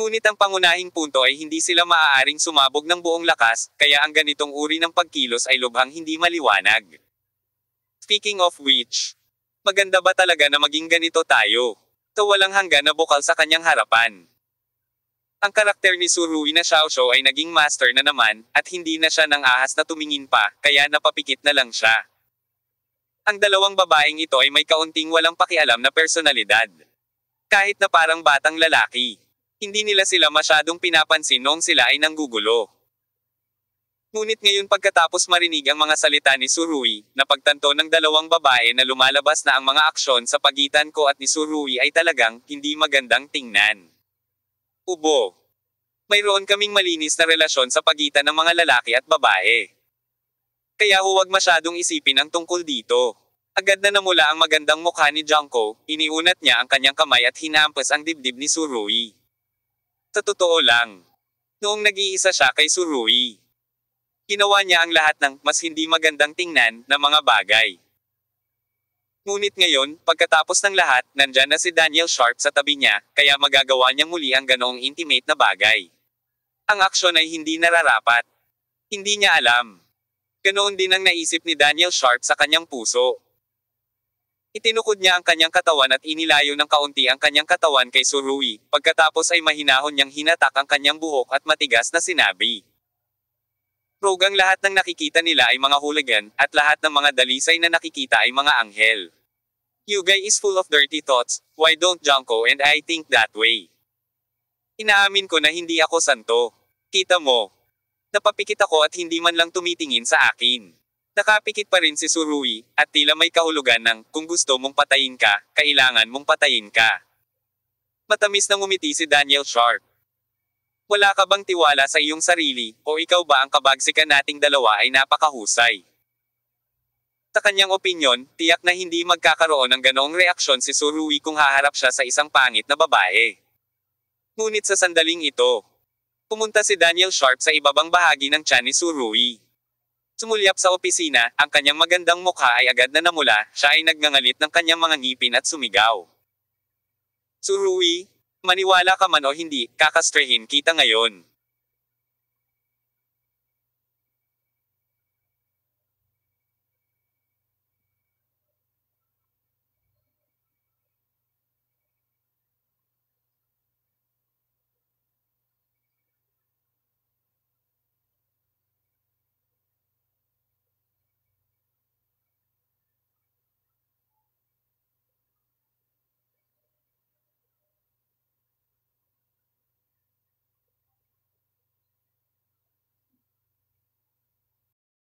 Ngunit ang pangunahing punto ay hindi sila maaaring sumabog ng buong lakas, kaya ang ganitong uri ng pagkilos ay lubhang hindi maliwanag. Speaking of which, maganda ba talaga na maging ganito tayo? Sa walang hanggan na bukal sa kanyang harapan. Ang karakter ni Surui na Xiaoxiao ay naging master na naman, at hindi na siya nang ahas na tumingin pa, kaya napapikit na lang siya. Ang 2 babaeng ito ay may kaunting walang pakialam na personalidad. Kahit na parang batang lalaki, hindi nila sila masyadong pinapansin noong sila ay nanggugulo. Ngunit ngayon pagkatapos marinig ang mga salita ni Surui, napagtanto ng 2 babae na lumalabas na ang mga aksyon sa pagitan ko at ni Surui ay talagang hindi magandang tingnan. Ubo. Mayroon kaming malinis na relasyon sa pagitan ng mga lalaki at babae. Kaya huwag masyadong isipin ang tungkol dito. Agad na namula ang magandang mukha ni Junko, iniunat niya ang kanyang kamay at hinampas ang dibdib ni Tsurugi. Sa totoo lang, noong nag-iisa siya kay Tsurugi, ginawa niya ang lahat ng mas hindi magandang tingnan na mga bagay. Ngunit ngayon, pagkatapos ng lahat, nandyan na si Daniel Sharp sa tabi niya, kaya magagawa niyang muli ang ganoong intimate na bagay. Ang aksyon ay hindi nararapat. Hindi niya alam. Ganoon din ang naisip ni Daniel Sharp sa kanyang puso. Itinukod niya ang kanyang katawan at inilayo ng kaunti ang kanyang katawan kay Tsurugi, pagkatapos ay mahinahon niyang hinatak ang kanyang buhok at matigas na sinabi. Rogue, ang lahat ng nakikita nila ay mga hooligan, at lahat ng mga dalisay na nakikita ay mga anghel. You guy is full of dirty thoughts, why don't Junko and I think that way? Inaamin ko na hindi ako santo. Kita mo. Napapikit ako at hindi man lang tumitingin sa akin. Nakapikit pa rin si Tsurugi, at tila may kahulugan ng, kung gusto mong patayin ka, kailangan mong patayin ka. Matamis na ngumiti si Daniel Sharp. Wala ka bang tiwala sa iyong sarili, o ikaw ba ang kabagsikan nating dalawa ay napakahusay? Sa kanyang opinyon, tiyak na hindi magkakaroon ng ganoong reaksyon si Tsurugi kung haharap siya sa isang pangit na babae. Ngunit sa sandaling ito, pumunta si Daniel Sharp sa ibabang bahagi ng tiyan ni Tsurugi. Sumulyap sa opisina, ang kanyang magandang mukha ay agad na namula, siya ay nagngangalit ng kanyang mga ngipin at sumigaw. Tsurugi, maniwala ka man o hindi, kakastrehin kita ngayon.